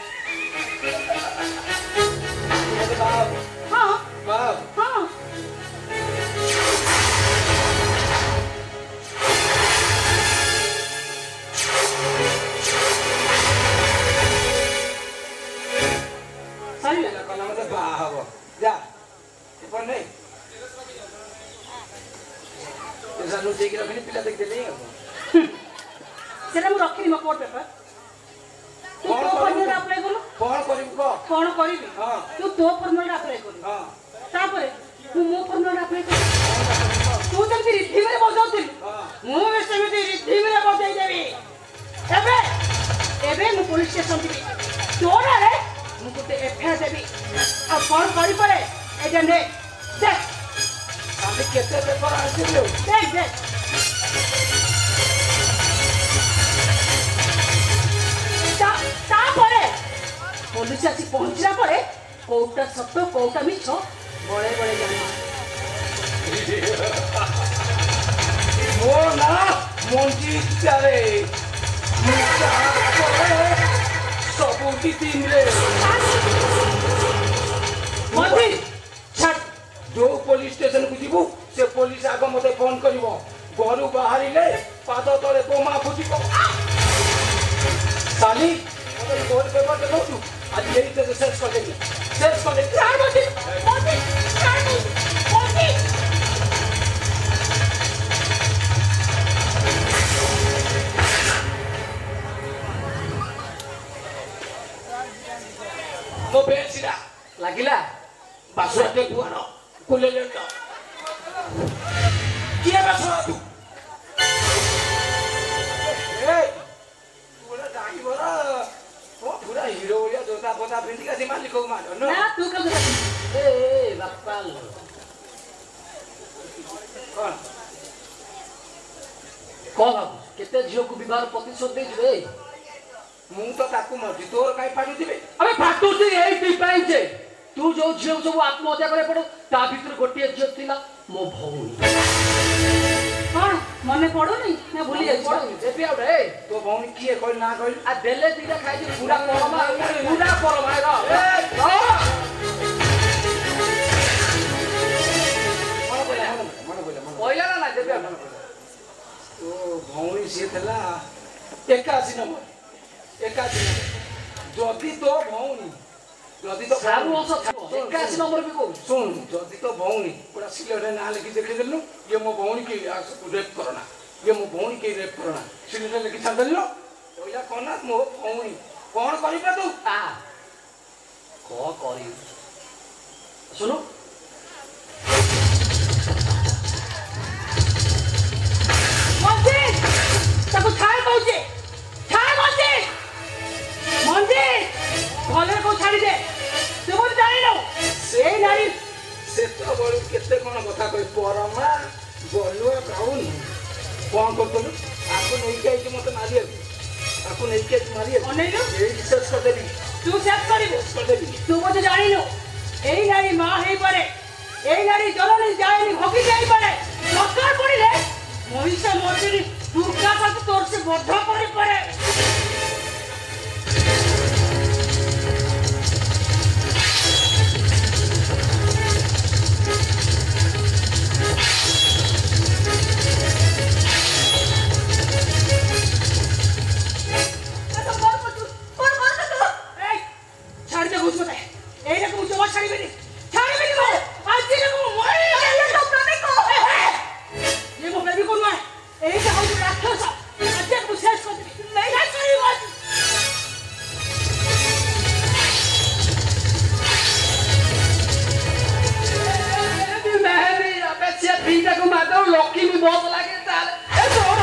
ହଁ ବାହା ହଁ ସରିଲା କଲା ମତେ ବାହା ହବ ଯା ଏପଟ ନେଇ ଲୁଚେଇକି ରଖିନି ପିଲା ଦେଖିଦେଲି ଆଉ ସେଟା ମୁଁ ରଖିନି ମୋ କୋର୍ଟ ପେପର। ତୁ କ'ଣ ତୋ କରିବୁ? ଫର୍ମୁଲାଟା ଆପ୍ଲାଏ କଲୁ। କ'ଣ କରିବୁ କହ? କ'ଣ କରିବି? ହଁ। ତୁ ତୋ ଫର୍ମୁଲାଟା ଆପ୍ଲାଏ କଲୁ। ହଁ ତାପରେ ମୁଁ ମୋ ଫର୍ମୁଲାଟା ଆପ୍ଲାଏ କଲି। ତୁ ଯେମିତି ରିଧିମରେ ବଜାଉଥିଲୁ ମୁଁ ବି ସେମିତି ରିଧିମରେ ବଜାଇ ଦେବି। ଏବେ ମୁଁ ପୋଲିସ ଷ୍ଟେସନ ଯିବି ତୋ ନାଁରେ ମୁଁ ଗୋଟେ ଏଫଆଇଆର ଦେବି। ଆଉ କ'ଣ କରିପାରେ ଏଇଟା ନେ ଦେଖ ଆମେ କେତେ ପେପର ଆଣିଥିଲୁ ଦେଖ ଦେଖ ତାପରେ ପୋଲିସ ଆସି ପହଞ୍ଚିଲା ପରେ କୋଉଟା ସତ କୋଉଟା ମିଛ ବଳେ ବଳେ ଜାଣିବ। ମୋ ନା ମଞ୍ଜି ଚାଲେ ମୁଁ ଯାହା କରେ ସବୁ ଟିମିରେ ମଞ୍ଜି ଛାଡ଼ ଯୋଉ ପୋଲିସ ଷ୍ଟେସନକୁ ଯିବୁ ସେ ପୋଲିସ ଆଗ ମତେ ଫୋନ କରିବ ଘରୁ ବାହାରିଲେ ପାଦ ତଳେ ବୋମା ଫୁଟିବ। ସାଲି କୋର୍ଟ ପେପର ଦେଖାଉଛୁ ଆଜି ଏଇ ତ ଶେଷ କରିଦେବି ଶେଷ କରିଦେବି। ଛାଡ଼ ମଞ୍ଜି ମଞ୍ଜି ଛାଡ଼ ମଞ୍ଜି ମୋ ବେସିରା ଲାଗିଲା ବାସୁଆଟେ କୁଆର କୁଲେଲେ ତ କିଏ ବାସୁଆ ତୁ ପୁରା ଡ୍ରାଇଭର ପୁରା ହିରୋ ଭଳିଆ ଜୋତା ଫୋତା ପିନ୍ଧିକି ଆସି ମାଲିକକୁ ମାର ନା ତୁ କାମ ଏ ବାପା କ'ଣ ଭାବୁ କେତେ ଝିଅକୁ ବିବାହ ପ୍ରତିଶୋଧ ଦେଇଯିବେ? ମୁଁ ତ ତାକୁ ମାରୁଛି ତୋର କାହିଁ ପାଠୁଥିବେ? ଆମେ ଫାଟୁଛି ଏଇଥିପାଇଁ ଯେ ତୁ ଯୋଉ ଝିଅ ସବୁ ଆତ୍ମହତ୍ୟା କରିବା ପଡୁ ତା ଭିତରେ ଗୋଟିଏ ଝିଅ ଥିଲା ମୋ ଭଉଣୀ। କ'ଣ ମନେ ପଡୁନି ନା ଭୁଲି ଯାଇଛି? ପଡୁନି ଦେବି ଆଉ ରେ ତୋ ଭଉଣୀ କିଏ କହିଲି ନା କହିଲି ଆ ଦେଲେ ଦିଟା ଖାଇଛି ପୁରା ପରମା ପୁରା ପରମା କହିଲା ନା ନାଇଁ ଦେବି ଆଉ ତୋ ଭଉଣୀ ସିଏ ଥିଲା 81 ନମ୍ବର 81 ଯଦି ତୋ ଭଉଣୀ ଯଦି ତ ସାରୁ ଅଂଶ 81 ନମ୍ବର ବି କହୁଛି। ଶୁଣ ଯଦି ତ ଭଉଣୀ ପୁରା ସିଲେଟରେ ନାଁ ଲେଖି ଦେଖେଇଦେଲୁ ଇଏ ମୋ ଭଉଣୀ କି ରେପ୍ କରନା ଇଏ ମୋ ଭଉଣୀ କି ରେପ୍ କରନା ସିଲେଟରେ ଲେଖି ଛାଡ଼ିଦେଲୁ କହିଲା କ'ଣ ନା ମୋ ଭଉଣୀ କ'ଣ କରିବୁ ତୁ କ'ଣ କରିବୁ ଶୁଣୁ ତାକୁ ଛାଡ଼ କହୁଛି ଛାଡ଼ ମଞ୍ଜି ମଞ୍ଜି ଭଲରେ କୋଉ ଛାଡ଼ିଦେ ତୁ ବୋଧେ ଜାଣିନୁ ସେଇ ନାରୀ ସେତେବେଳୁ କେତେ କ'ଣ କଥା କହି ପରମା ବଲୁଆ କାଉନି କ'ଣ କରୁଥିଲୁ ଆକୁ ନେଇକି ଆଇଛି ମୋତେ ମାରିବାକୁ ତାକୁ ନେଇକି ଆଇଛି ମାରିବାକୁ ଅନେଇଲୁ ଏଇଠି ଶେଷ କରିଦେବି ତୁ ଶେଷ କରିବୁ କରିଦେବି ତୁ ବୋଧେ ଜାଣିନୁ ଏଇ ନାରୀ ମା ହେଇପାରେ ଏଇ ନାରୀ ଜନନୀ ଯାଏନି ଭଗି ଯାଇପାରେ ଦରକାର ପଡ଼ିଲେ ମହିଷ ମର୍ଜିନୀ ଦୁର୍ଗା ତାକୁ ତୋର ସେ ବଦ୍ଧ କରିପାରେ। ଛାଡ଼ି ଦେ କହୁଛୁ ମତେ ଏଇଟାକୁ ମୁଁ ଜମା ଛାଡ଼ିବିନି ଛାଡ଼ିବିନି ମୁଁ ଆଜି ମୁଁ ଲକ୍ଷ୍ମୀ ବସ୍ ଲାଗେ ଚାଲେ ଏ ଦୌଡ଼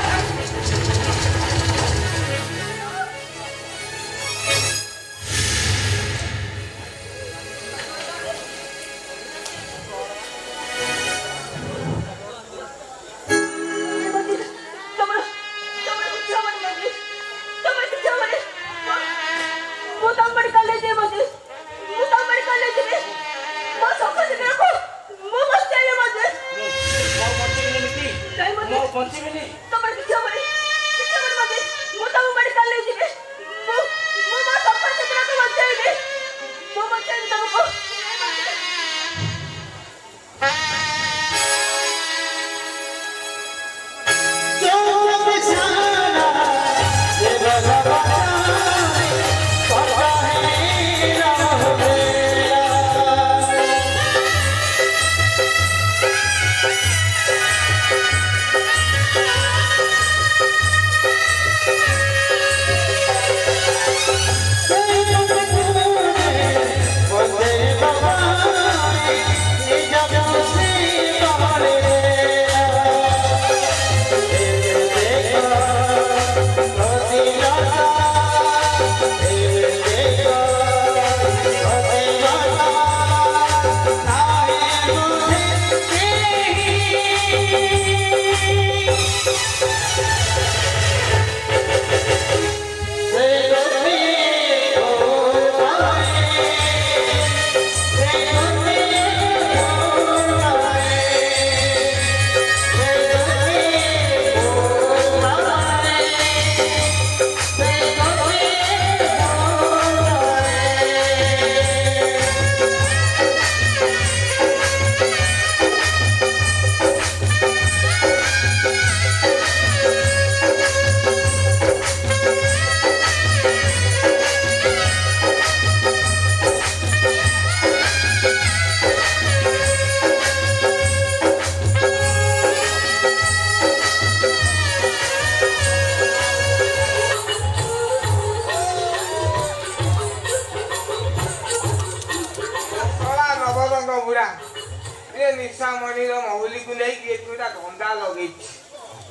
निशामणि महुली को नहीं धंधा लगे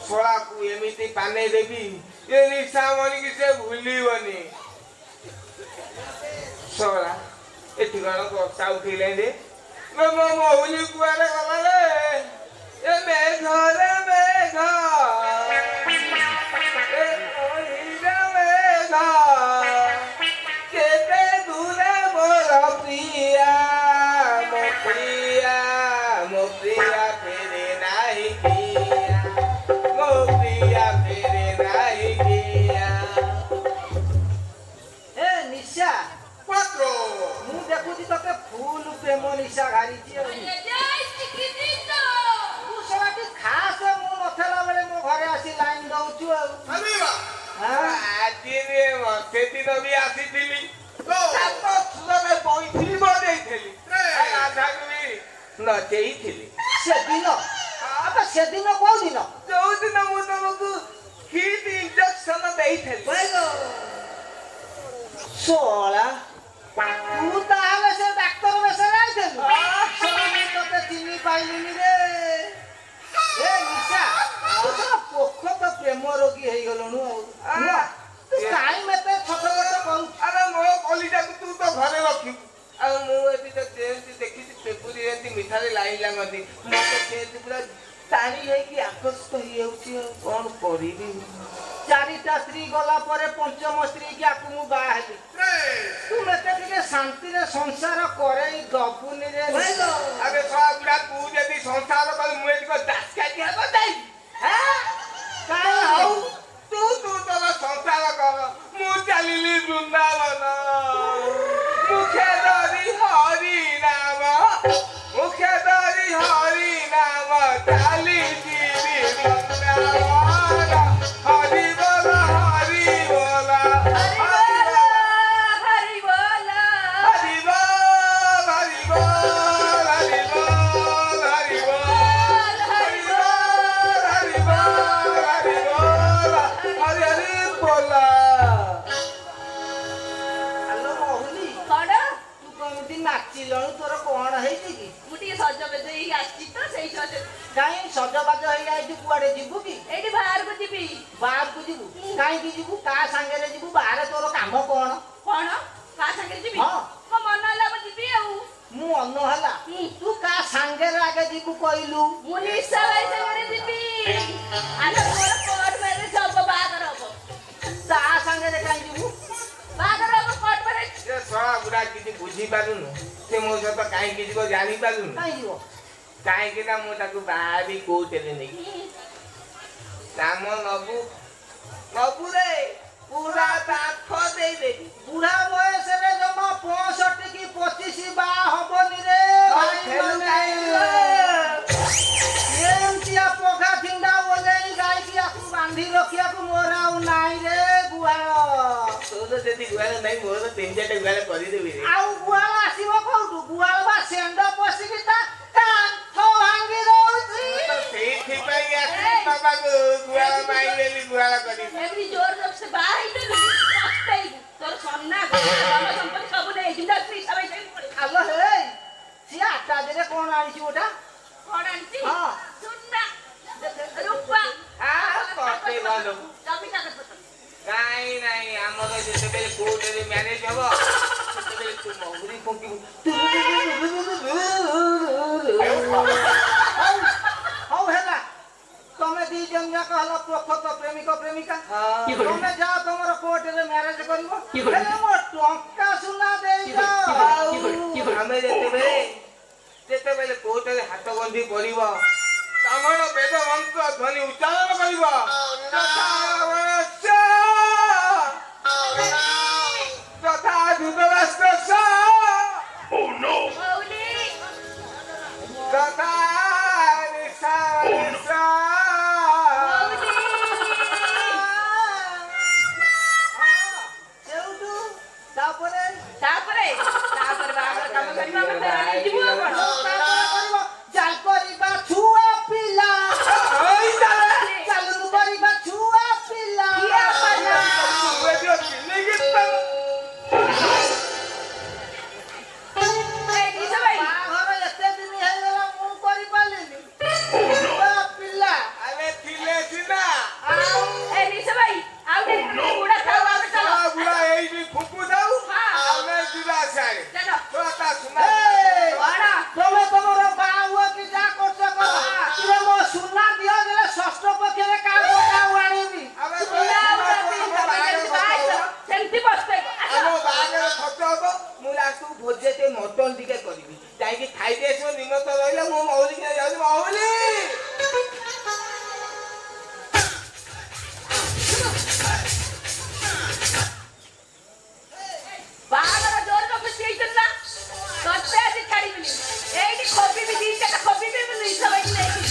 छड़ा को एमती पाने देवी ये निशामणि की से भूलनी छड़ा एटी बसा उठे दे मो महुली कुआरे गला ए मेघ रे मेघ केते दूरे मोर प्रिया मो प्रिया फेरे नाही किया मो प्रिया फेरे नाही किया ए निशा पत्रो मु देखुची तके फूल प्रेम निशा घारी छी तू सवाटी खास मु नथला बेले मो घरे आसी लाइन दउछु अबीवा आजी रे मसेती नबी आसीथिली सातो सुरमे पइथिली बडेइथिली आधा गुली नचेइथिली सेदिन अब सेदिन को दिन जो दिन मु तमकु हिट इंजेक्शन देइथिली बैगो सोला तू ताले से डॉक्टर में से आइथिलु सोनी तते चिनी पाइलिनी रे ए निशा तू तो पोखो तो प्रेम रोगी हेई गलनु तू काई मते छोट छोट कहू अरे मो कलिजा तू तो घरे रखी आ मु एति तो जेंति देखि पेपुरी एति मिठारे लाइन लागंती मते जेंति पूरा तारी है कि आकर्षित होई हेउची कोन करिबी चारिटा स्त्री गला परे पंचम स्त्री के आकु मु बा हेली तू मते के शांति रे संसार करे दपुनी रे अबे साबुड़ा तू जदी संसार कर मुए को दासका दिया बताई हां काई हौ तू तो संसार कर मु चलिली वृंदावन मुखे धरी हरि नाम मुखे धरी हरि नाम चाली जीवी वृंदावन हरि बोला हरि बोला हरि बोला हरि बोल हरि बोल हरि बोल हरि बोल हरि बोल हरि बोल हरि बोल हरि हरि बोला हेलो मोहली कौन तू कमिति नाचिलनु तोर कोन हेई कि मुझे सज बेदे आसी तो सही सज କାଇଁ ସଜବାଜ ହେଇଯାଇଛୁ କୁଆଡେ ଯିବୁ କି? ଏଇଠି ବାହାରକୁ ଯିବି। ବାହାରକୁ ଯିବୁ? କାହିଁକି ଯିବୁ? କାହା ସାଙ୍ଗରେ ଯିବୁ? ବାହାରେ ତୋର କାମ କଣ? କଣ? କାହା ସାଙ୍ଗରେ ଯିବି? ହଁ। ମୋ ମନ ହେଲା ମୁଁ ଯିବି ଆଉ। ମୁଁ ଅନ୍ନ ହେଲା? ତୁ କାହା ସାଙ୍ଗରେ ଆଗେ ଯିବୁ କହିଲୁ? ମୁଁ ନିଶା ଭାଇ ସାଙ୍ଗରେ ଯିବି। ଆଲୋ ମୋର କୋର୍ଟ ମ୍ୟାରେଜ ହବ, ବାହାଘର ହବ। ତା ସାଙ୍ଗରେ କାହିଁ ଯିବୁ? ବାହାଘର ହବ, କୋର୍ଟ ମ୍ୟାରେଜ। ସେ ଶଳା ବୁଢା କିଛି ବୁଝିପାରୁନୁ। ସେ ମୋ ସହିତ କାହିଁକି ଯିବ ଜାଣିପାରୁନୁ। କାହିଁ ଯିବ? କାହିଁକି ନା ମୁଁ ତାକୁ ବାହାବି କହୁଥିଲି ନେଇକି ନାମ ନବୁରେ ପୁରା ପାଖ ଦେଇଦେବି। ବୁଢା ବୟସରେ ଜମା 65 କି 25 ବାହା ହବନି ରେ ଏମିତିଆ ପଘା ଫିଣ୍ଡା ଓଲେଇ ଗାଇକି ଆକୁ ବାନ୍ଧି ରଖିବାକୁ ମୋର ଆଉ ନାଇଁ ରେ ଗୁହାଳ। ତୋର ଯଦି ଗୁହାଳ ନାହିଁ ମୋର 3-4ଟା ଗୁହାଳ କରିଦେବି ରେ। ଆଉ ଗୁହାଳ ଆସିବ କୋଉଠୁ? ଗୁହାଳ ବା ଷେଣ୍ଢ ପଶିକି ତା କାନ୍ଥ ଭାଙ୍ଗି ଦଉଛି। ସେଇଥିପାଇଁ ଆସିଛି ବାବାକୁ ଗୁହାଳ ପାଇଁ ବୋଲି ଗୁହାଳ କରିବି। ଏମିତି ଜୋର ଜୋର ସେ ବାହା ହେଇଦେଲୁ ପସ୍ତେଇବୁ। ତୋର ସନ୍ନା ଧନ ସମ୍ପତ୍ତି ସବୁ ନେଇଯିବୁ। ଯା ନିଶା ଭାଇ ସାଙ୍ଗରେ ପଳେଇବୁ। ଆଲୋ ହେଇ ସିଏ ଆଟାଜରେ କଣ ଆଣିଛି ଗୋଟା? କଣ ଆଣିଛି? ହଁ। ସୁନା, ରୂପା, କଟେଇ ବାନ୍ଧବୁ। ଜମି କାଗଜପତ୍ର। ନାଇଁ ଆମର ଯେତେବେଳେ କୋର୍ଟରେ ମ୍ୟାରେଜ ହବ ସେତେବେଳେ ତୁ ମହୁରୀ ଫୁଙ୍କିବୁ। ହଉ ହେଲା, ତମେ ଦି ଜଣ ଯାକ ହେଲ ପ୍ରକୃତ ପ୍ରେମିକ ପ୍ରେମିକା। ତମେ ଯାଅ ତମର କୋର୍ଟରେ ମ୍ୟାରେଜ କରିବ। ହେଲେ ମୋ ଟଙ୍କା ସୁନା ଦେଇଯାଅ। ଆମେ ଯେତେବେଳେ କୋର୍ଟରେ ହାତ ଗଣ୍ଠି ପଡିବ ତମର ବେଦ ମନ୍ତ୍ର ଧ୍ୱନି ଉଚ୍ଚାରଣ କରିବ। ତଥା ଧୃତରାଷ୍ଟ୍ର ତଥା ତାପରେ ବାହାଘର କାମ କରିବା, ଆମେ ଫେରା ନେଇଯିବୁ ଆଉ କଣ? କରିବା ଛୁଆ ପିଲା ଚାଲୁ କରିବା ଛୁଆ ପିଲା। ବାହାଘର ଏତେ ଦିନ ହେଇଗଲା ମୁଁ କରିପାରିଲିନି। ଛୁଆ ପିଲା ଆମେ ଥିଲେ ସିନା ବୁଢା ଥାଉ ଆମେ ଚାଲ। ବୁଢା ଏଇଠି ଫୁକୁ ଯାଉ ଆମେ ଯିବା ସିଆଡେ। ଚାଲ। ତମେ ତମର ବାହା ହୁଅ କି ଯାହା କରୁଛ କର। ଇଏ ମୋ ସୁନା ଦିଅ ଦେଲେ ଷଷ୍ଠ ପକ୍ଷରେ କାହାକୁ ଆଣିବି। ସେମିତି ବସିବ। ଆମ ବାହାଘର ଖର୍ଚ୍ଚ ହବ। ମୁଁ ଲାଷ୍ଟକୁ ଭୋଜିଟେ ମଟନ ଟିକେ କରିବି। ଯାଇକି ଖାଇକି ଆସିବ। ନିମନ୍ତ ରହିଲେ ମୁଁ ମହୁଲି କିଣା ଯାଉଛି। ମହୁଲି ବାହାଘର ଜୋର ଖୁସି ହେଇଛନ୍ତି ନା? ତତେ ଆଜି ଛାଡ଼ିବିନି। ଏଇଠି ଖୋବିବି, 2-4ଟା ଖୋବିବି। ମୁଁ ନିଶା ଭାଇକି ନେଇକି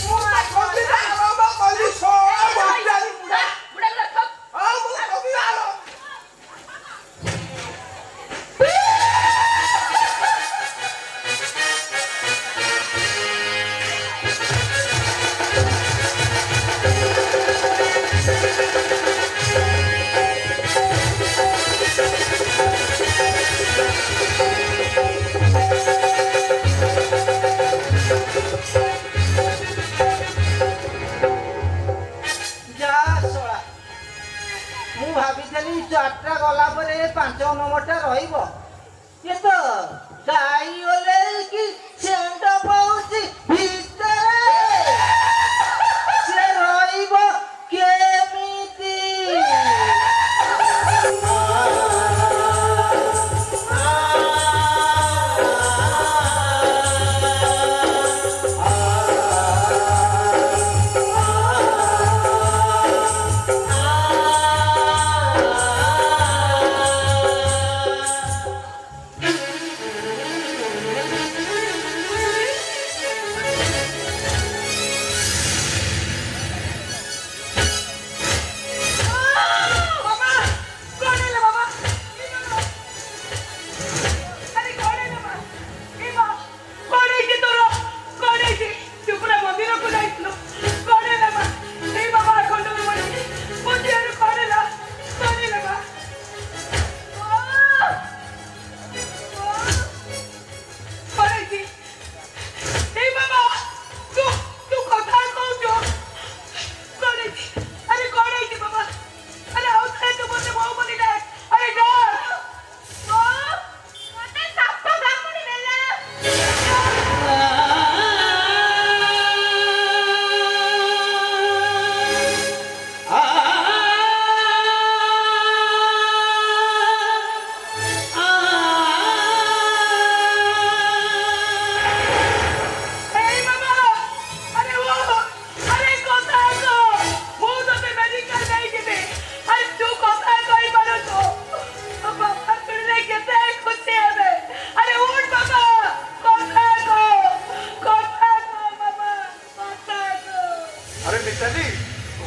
ମିତାଲି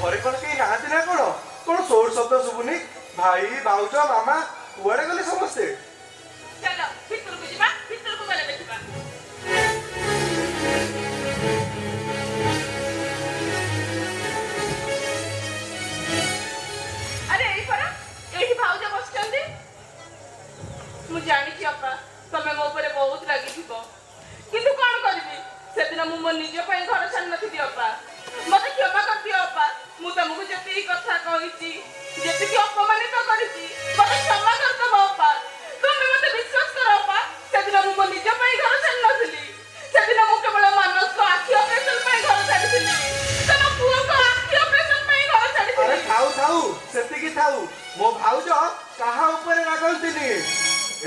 ଘରେ କଣ କେହି ନାହାନ୍ତି ନା କଣ? କଣ ସୋର ଶବ୍ଦ ଶୁଭୁନି? ଭାଇ ଭାଉଜ ମାମା କୁଆଡେ ଗଲେ ସମସ୍ତେ? ଚାଲ ଭିତରକୁ ଯିବା, ଭିତରକୁ ଗଲେ ଦେଖିବା। ଆରେ ଏଇ ପରା ଏଇଠି ଭାଉଜ ବସିଛନ୍ତି। ମୁଁ ଜାଣିଛି ଅପା ତମେ ମୋ ଉପରେ ବହୁତ ରାଗିଥିବ, କିନ୍ତୁ କଣ କରିବି, ସେଦିନ ମୁଁ ମୋ ନିଜ ପାଇଁ ଘର ଛାଡ଼ି ନଥିଲି ଅପା। ମତେ କ୍ଷମା କରିଦିଅ ଅପା, ମୁଁ ତମକୁ ଯେତିକି କଥା କହିଛି, ଯେତିକି ଅପମାନିତ କରିଛି, ମତେ କ୍ଷମା କରିଦବ ଅପା। ତମେ ମତେ ବିଶ୍ୱାସ କର ଅପା, ସେଦିନ ମୁଁ ମୋ ନିଜ ପାଇଁ ଘର ଛାଡ଼ି ନଥିଲି। ସେଦିନ ମୁଁ କେବଳ ମାନସଙ୍କ ଆଖି ଅପରେସନ ପାଇଁ ଘର ଛାଡ଼ିଥିଲି, ତମ ପୁଅଙ୍କ ଆଖି ଅପରେସନ ପାଇଁ ଘର ଛାଡ଼ିଥିଲି। ଆରେ ଥାଉ ଥାଉ, ସେତିକି ଥାଉ। ମୋ ଭାଉଜ କାହା ଉପରେ ରାଗନ୍ତିନି।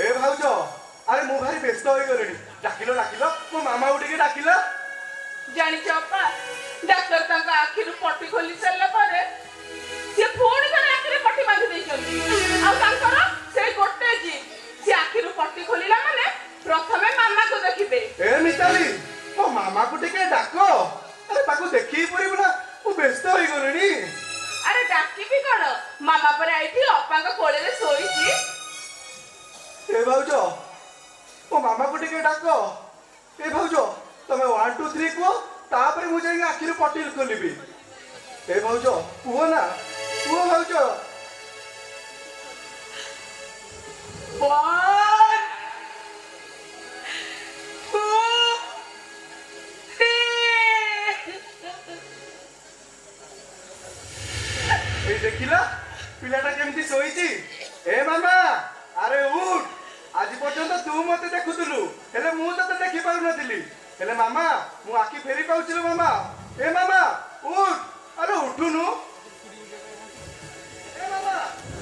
ଏ ଭାଉଜ, ଆରେ ମୁଁ ଭାରି ବ୍ୟସ୍ତ ହୋଇଗଲିଣି। ଡାକିଲ ଡାକିଲ, ମୋ ମାମାକୁ ଟିକେ ଡାକିଲ। ଜାଣିଛ ଅପା, ଡାକ୍ତର ତାଙ୍କ ଆଖିରୁ ପଟି ଖୋଲି ସାରିଲା ପରେ ସେ ପୁଣି ଥରେ ଆଖିରେ ପଟି ବାନ୍ଧି ଦେଇଛନ୍ତି। ଆଉ ତାଙ୍କର ସେଇ ଗୋଟେ ଜିଦ୍, ସେ ଆଖିରୁ ପଟି ଖୋଲିଲା ମାନେ ପ୍ରଥମେ ମାମାକୁ ଦେଖିବେ। ଏ ମିତାଲି, ମୋ ମାମାକୁ ଟିକେ ଡାକ। ଆରେ ତାକୁ ଦେଖିକି ପଡିବ ନା, ମୁଁ ବ୍ୟସ୍ତ ହୋଇଗଲିଣି। ଆରେ ଡାକିବି କଣ, ମାମା ପରେ ଏଇଠି ଅପାଙ୍କ କୋଳରେ ଶୋଇଛି। ଏ ଭାଉଜ, ମୋ ମାମାକୁ ଟିକେ ଡାକ। ଏ ଭାଉଜ, ତମେ 1 2 3 କୁହ, ତାପରେ ମୁଁ ଯାଇକି ଆଖିରୁ ପଟି ଖୋଲିବି। ଏ ଭାଉଜ କୁହ ନା, କୁହ ଭାଉଜ। 1 2 3 এই ଦେଖିଲା ପିଲାଟା କେମିତି ଶୋଇଛି। ଏ ମାମା, ଆରେ ଉଠ। ଆଜି ପର୍ଯ୍ୟନ୍ତ ତୁ ମତେ ଦେଖୁଥିଲୁ, ହେଲେ ମୁଁ ତତେ ଦେଖି ପାରୁନଥିଲି। ହେଲେ ମାମା, ମୁଁ ଆଖି ଫେରି ପାଉଛି ମାମା। ଏ ମାମା ଉଠ, ଆରେ ଉଠୁନୁ। ଏ ମାମା,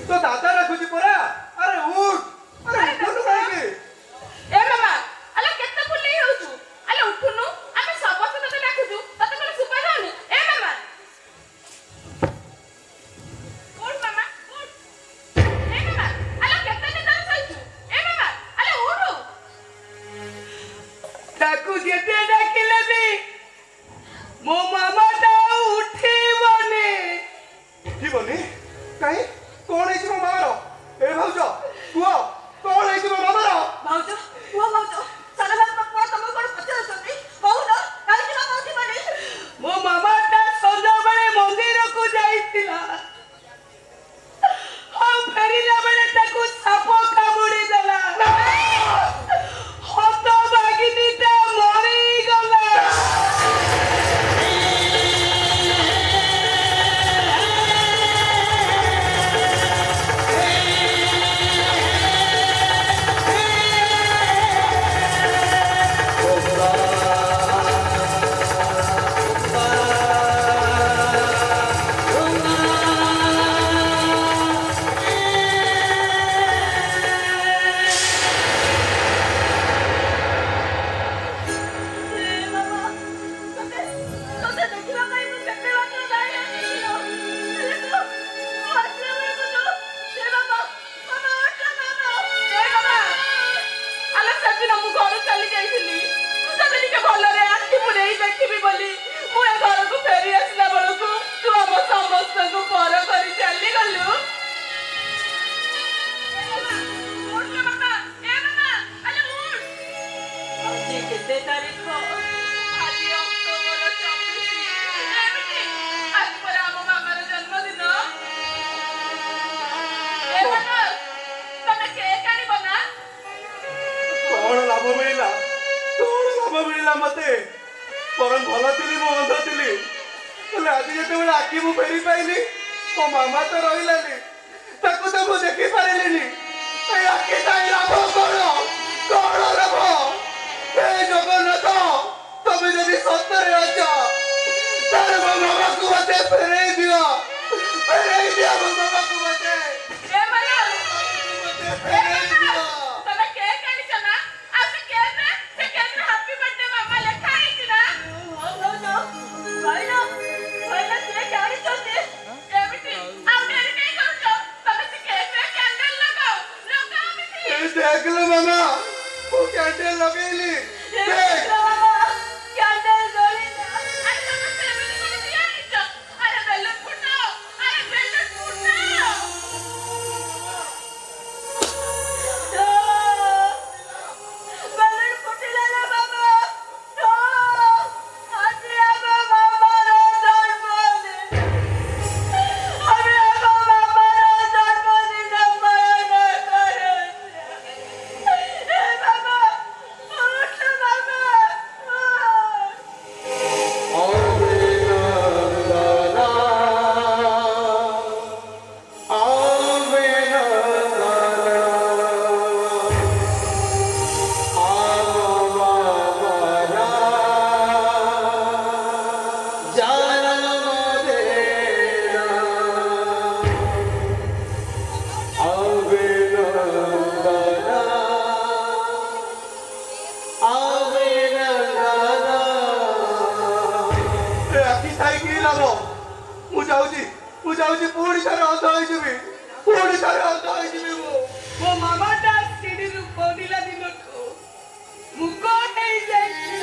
ତୋ ଦାଦା ଡାକୁଛି ପରା, ଆରେ ଉଠ। ଆରେ ଉଠୁନୁ କାହିଁକି? ଏ ମାମା, ଆଲୋ କେତେ ବୁଲେଇ ହେଉଛୁ, ଆଲୋ ଉଠୁନୁ, ଆମେ ସମସ୍ତେ ତତେ ଡାକୁଛୁ, ତତେ କଣ ଶୁଭା ଯାଉନି? ଏ ମାମା ଉଠ, ମାମା ଉଠ। ଏ ମାମା, ଆଲୋ କେତେ ନିଦରେ ଶୋଇଛୁ? ଏ ମାମା, ଆଲୋ ଉଠ। ତାକୁ ଯେତେ ଡାକିଲେ ବି ମୋ ମାମାଟା ଉଠିବନି। ଉଠିବନି? କାହିଁ, କଣ ହେଇଛି ମୋ ମାମାର? ଏ ଭାଉଜ କୁହ, କଣ ହେଇଛି ମୋ ମାମାର? ଭାଉଜ, ପୁଅ ଭାଉଜ, ସାନ ଭାଇଙ୍କ ପୁଅ ତମକୁ କଣ ପଚାରୁଛନ୍ତି? କହୁନ, କାହିଁକି ମାମା ଉଠିବନି? ମୋ ମାମାଟା ସଞ୍ଜବେଳେ ମନ୍ଦିରକୁ ଯାଇଥିଲା, ଆଉ ଫେରିଲା ବେଳେ ତାକୁ ସାପ କାମୁଡି ଦେଲା। ହତଭାଗିନୀଟା ମରିଗଲା। मते परम भला थिली मो अंध थिली बोले आज जेतेबेले आखि मु फेरी पाइली मो मामा तो रहिलानी ताको तो मु देखि पारिलिनी ए आखि ताई राभो कोण राभो ए जगन्नाथ तबे जदि सत्तरे अछ तार मो मामा को मते फेरई दियो मो मामा को मते ए माया मते फेरई दियो तमे के कानी चना आज के रे से के हैप्पी बर्थडे मामा लेखा है ना हो नो भाईला के कानी चोते एमिटी आ मेरे नहीं करछो तमे से के रे कैंडल लगाओ मिठी ए देख लो मामा वो कैंडल लगेली देख कैंडल जोड़ी ना आज तमे फैमिली को दिया इच्छा ଆଖି ଥାଇକି ଲାଭ ମୁଁ ଯାଉଛି ପୁଣି ଥରେ ଅନ୍ଧ ହେଇଯିବି ମୋ ମାମାଟା ସିଡ଼ିରୁ ପଡ଼ିଲା ଦିନଠୁ ମୁଁ କଣ ହେଇଯାଇଛି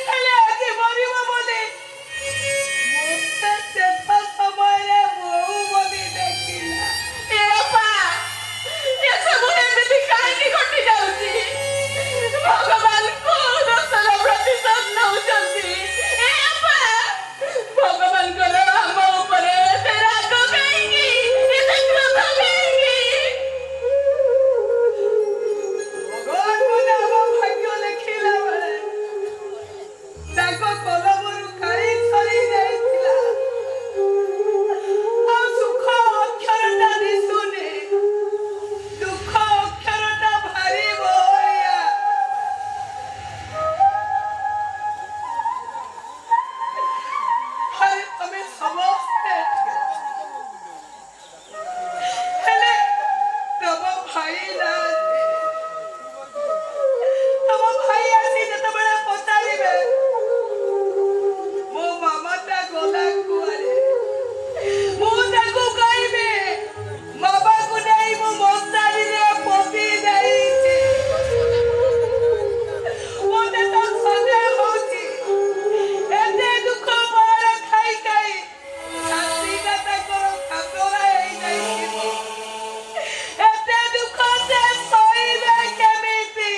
ହେଲେ ଆଜି ମରିବ ବୋଲି ମୋତେ ସେବା ସମୟରେ ବୋଉ ବୋଲି ଦେଖିଲା ଏସବୁ ଏମିତି କାହିଁକି ଘଟି ଯାଉଛି ଭଗବାନଙ୍କୁ ଦୋଷର ପ୍ରତିଶୋଧ ନେଉଛନ୍ତି ଭଗବାନଙ୍କର ଆମ ଉପରେ ଏତେ ରାଗ କାହିଁକି ଏତେ କ୍ରୋଧ କାହିଁକି ଭଗବାନ ମୋତେ ଆମ ଭାଗ୍ୟ ଲେଖିଲା ବେଳେ ତାଙ୍କ କଲମରୁ କାଳି ସରି ଯାଇଥିଲା ଆଉ ସୁଖ ଅକ୍ଷରଟା ଦିଶୁନି ଦୁଃଖ ଅକ୍ଷରଟା ଭାରି ବଳିଆ ଆରେ ତମେ ସମସ୍ତେ ହେଲେ ତମ ଭାଇ ନାହାନ୍ତି ତମ ଭାଇ ଆସି ଯେତେବେଳେ ପଚାରିବେ ମୋ ମାମାଟା ଗଲା କୁଆଡ଼େ ମୁଁ ତାକୁ କହିବି ବାବାକୁ ନେଇ ମୁଁ ମଶାରୀରେ ପୋତି ଦେଇଛି ମୋତେ ତ ସନ୍ଦେହ ହଉଛି ଏତେ ଦୁଃଖ ମାର ଖାଇ ଛାତିଟା ତାଙ୍କର କାକରା ହେଇଯାଇଥିବ ଏତେ ଦୁଃଖ ସେ ସହିବେ କେମିତି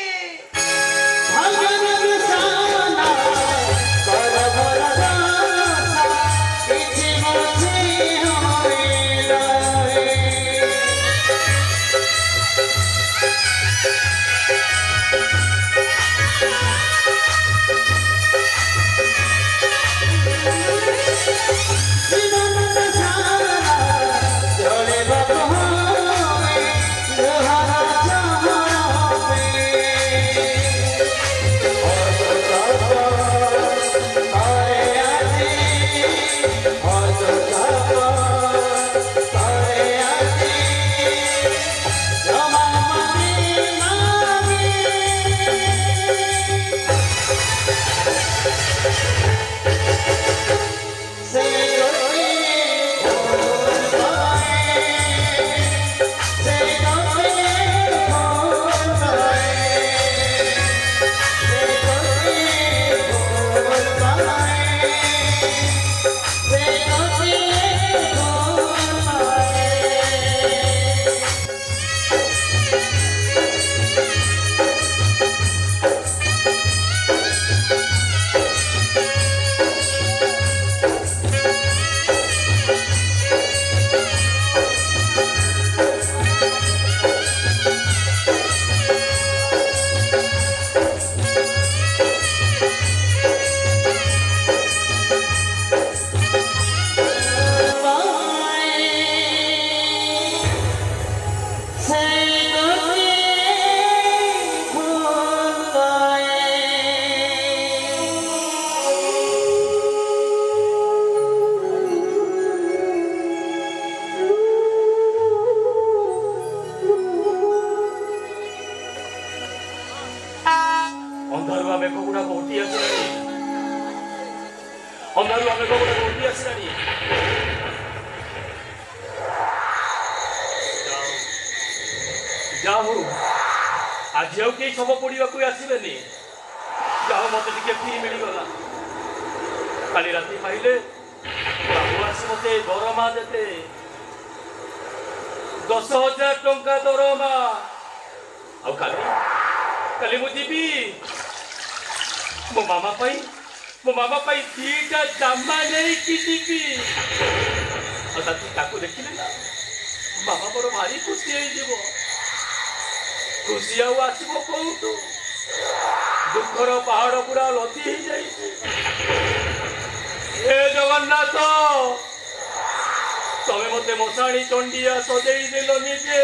ଅନ୍ଧାରୁଆ ମେଘ ଗୁଡାକ ଉଠି ଆସିଲାଣି ଯାହା ହଉ ଆଜି ଆଉ କେହି ଶବ ପୋଡ଼ିବାକୁ ଆସିବେନି ଯାହା ମତେ ଟିକେ ଫ୍ରି ମିଳିଗଲା କାଲି ରାତି ପାଇଲେ ବାବୁ ଆସି ମତେ ଦରମା ଦେତେ 10,000 ଟଙ୍କା ଦରମା ଆଉ କାଲି ମୁଁ ଯିବି ମୋ ମାମା ପାଇଁ 2ଟା ଜାମା ନେଇକି ଯିବି ଆଉ ତାକୁ ଦେଖିଲେ ନା ମାମା ମୋର ଭାରି ଖୁସି ହେଇଯିବ ଖୁସି ଆଉ ଆସିବ କୋଉଠୁ ଦୁଃଖର ପାହାଡ ପୁରା ଲଦି ହେଇଯାଇଛି हे जगन्नाथ तमे मते मशाणी चंडिया सजेई देल निजे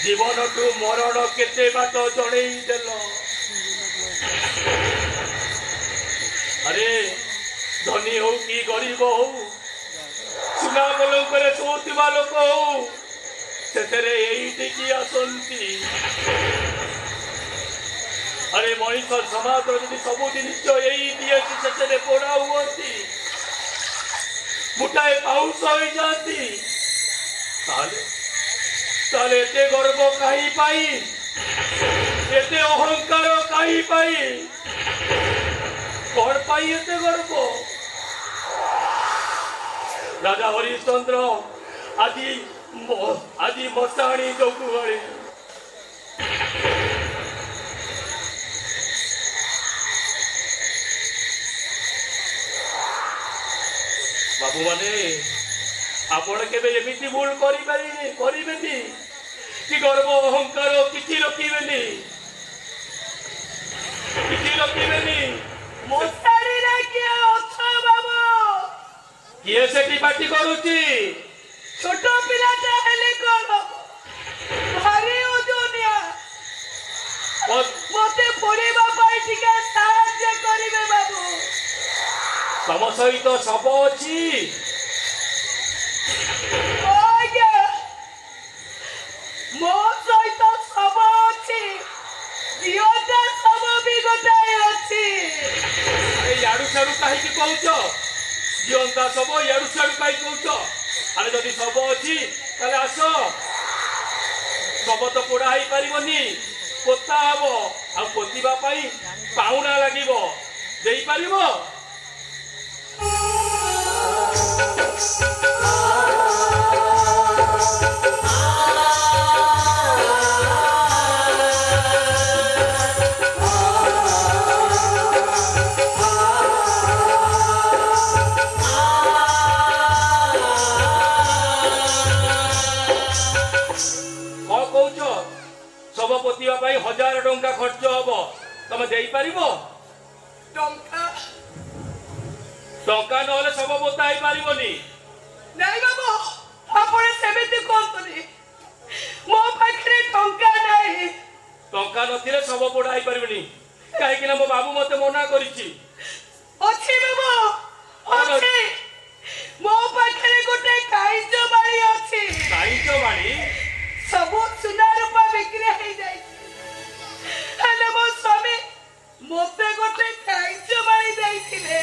जीवन टू मरण केते बाट जणेई देल अरे धनी हो कि गरीब हो सुना बलंकर सोतिबा लोक हो सेतेरे एइटिकी आसंती अरे मनीष समाज यदि सब जिनिस ଯାଇକି ସେଥିରେ ପୋଡ଼ା ହୁଅନ୍ତି, ମୁଠାଏ ପାଉଁଶ ହୋଇଯାଆନ୍ତି, ତାହେଲେ ଏତେ ଗର୍ବ କାହିଁ ପାଇଁ, ଏତେ ଅହଙ୍କାର କାହିଁ ପାଇଁ, କଣ ପାଇଁ ଏତେ ଗର୍ବ? ରାଜା ହରିଶ୍ଚନ୍ଦ୍ର ଆଜି ମଶାଣୀ ଯୋଗୁ ଭଳି ବାବୁ ମାନେ ଆପଣ କେବେ ଏମିତି ଭୁଲ କରିବେନି କି ଗର୍ବ ଅହଙ୍କାର କିଛି ରଖିବେନି। ମଶାଣୀରେ କିଏ ଅଛ ବାବୁ? କିଏ ସେଠି ପାଟି କରୁଛି? ଛୋଟ ପିଲାଟା ହେଲେ କଣ, ଭାରି ଓଜନିଆ, ମତେ ପଢିବା ପାଇଁ ଟିକେ ସାହାଯ୍ୟ କରିବେ ବାବୁ। ତମ ସହିତ ଶବ ଅଛି? ଆଜ୍ଞା, ମୋ ସହିତ ଶବ ଅଛି, ଝିଅଟା ଶବ ବି ଗୋଟାଏ ଅଛି। ଇଆଡୁ ସିଆଡୁ କାହିଁକି କହୁଛ? ଝିଅନ୍ତା ଶବ ଇଆଡୁ ସିଆଡୁ କାହିଁକି କହୁଛ? ଆରେ ଯଦି ଶବ ଅଛି ତାହେଲେ ଆସ। ଶବ ତ ପୋଡ଼ା ହେଇପାରିବନି, ପୋତା ହବ, ଆଉ ପୋତିବା ପାଇଁ ପାଉଣା ଲାଗିବ, ଦେଇପାରିବ? ଶବ ପୋତିବା ପାଇଁ 1000 ଟଙ୍କା ଖର୍ଚ୍ଚ ହବ, ତମେ ଦେଇପାରିବ? ଟଙ୍କା ନହେଲେ ଶବ ପୋତା ହେଇପାରିବନି। ନାଇଁ ବାବୁ, ଆପଣ ସେମିତି କୁହନ୍ତୁନି, ମୋ ପାଖରେ ଟଙ୍କା ନାହିଁ। ଟଙ୍କା ନଥିଲେ ଶବ ପୋଡ଼ା ହେଇପାରିବନି, କାହିଁକି ନା ମୋ ବାବୁ ମତେ ମନା କରିଛି। ଅଛି ବାବୁ, ଅଛି, ମୋ ପାଖରେ ଗୋଟେ କାଇଁଚ ବାଡ଼ି ଅଛି। କାଇଁଚ ବାଡ଼ି? ସବୁ ସୁନା ରୂପା ବିକ୍ରି ହେଇଯାଇଛି, ହେଲେ ମୋ ସ୍ୱାମୀ ମତେ ଗୋଟେ କାଇଁଚ ବାଡ଼ି ଦେଇଥିଲେ।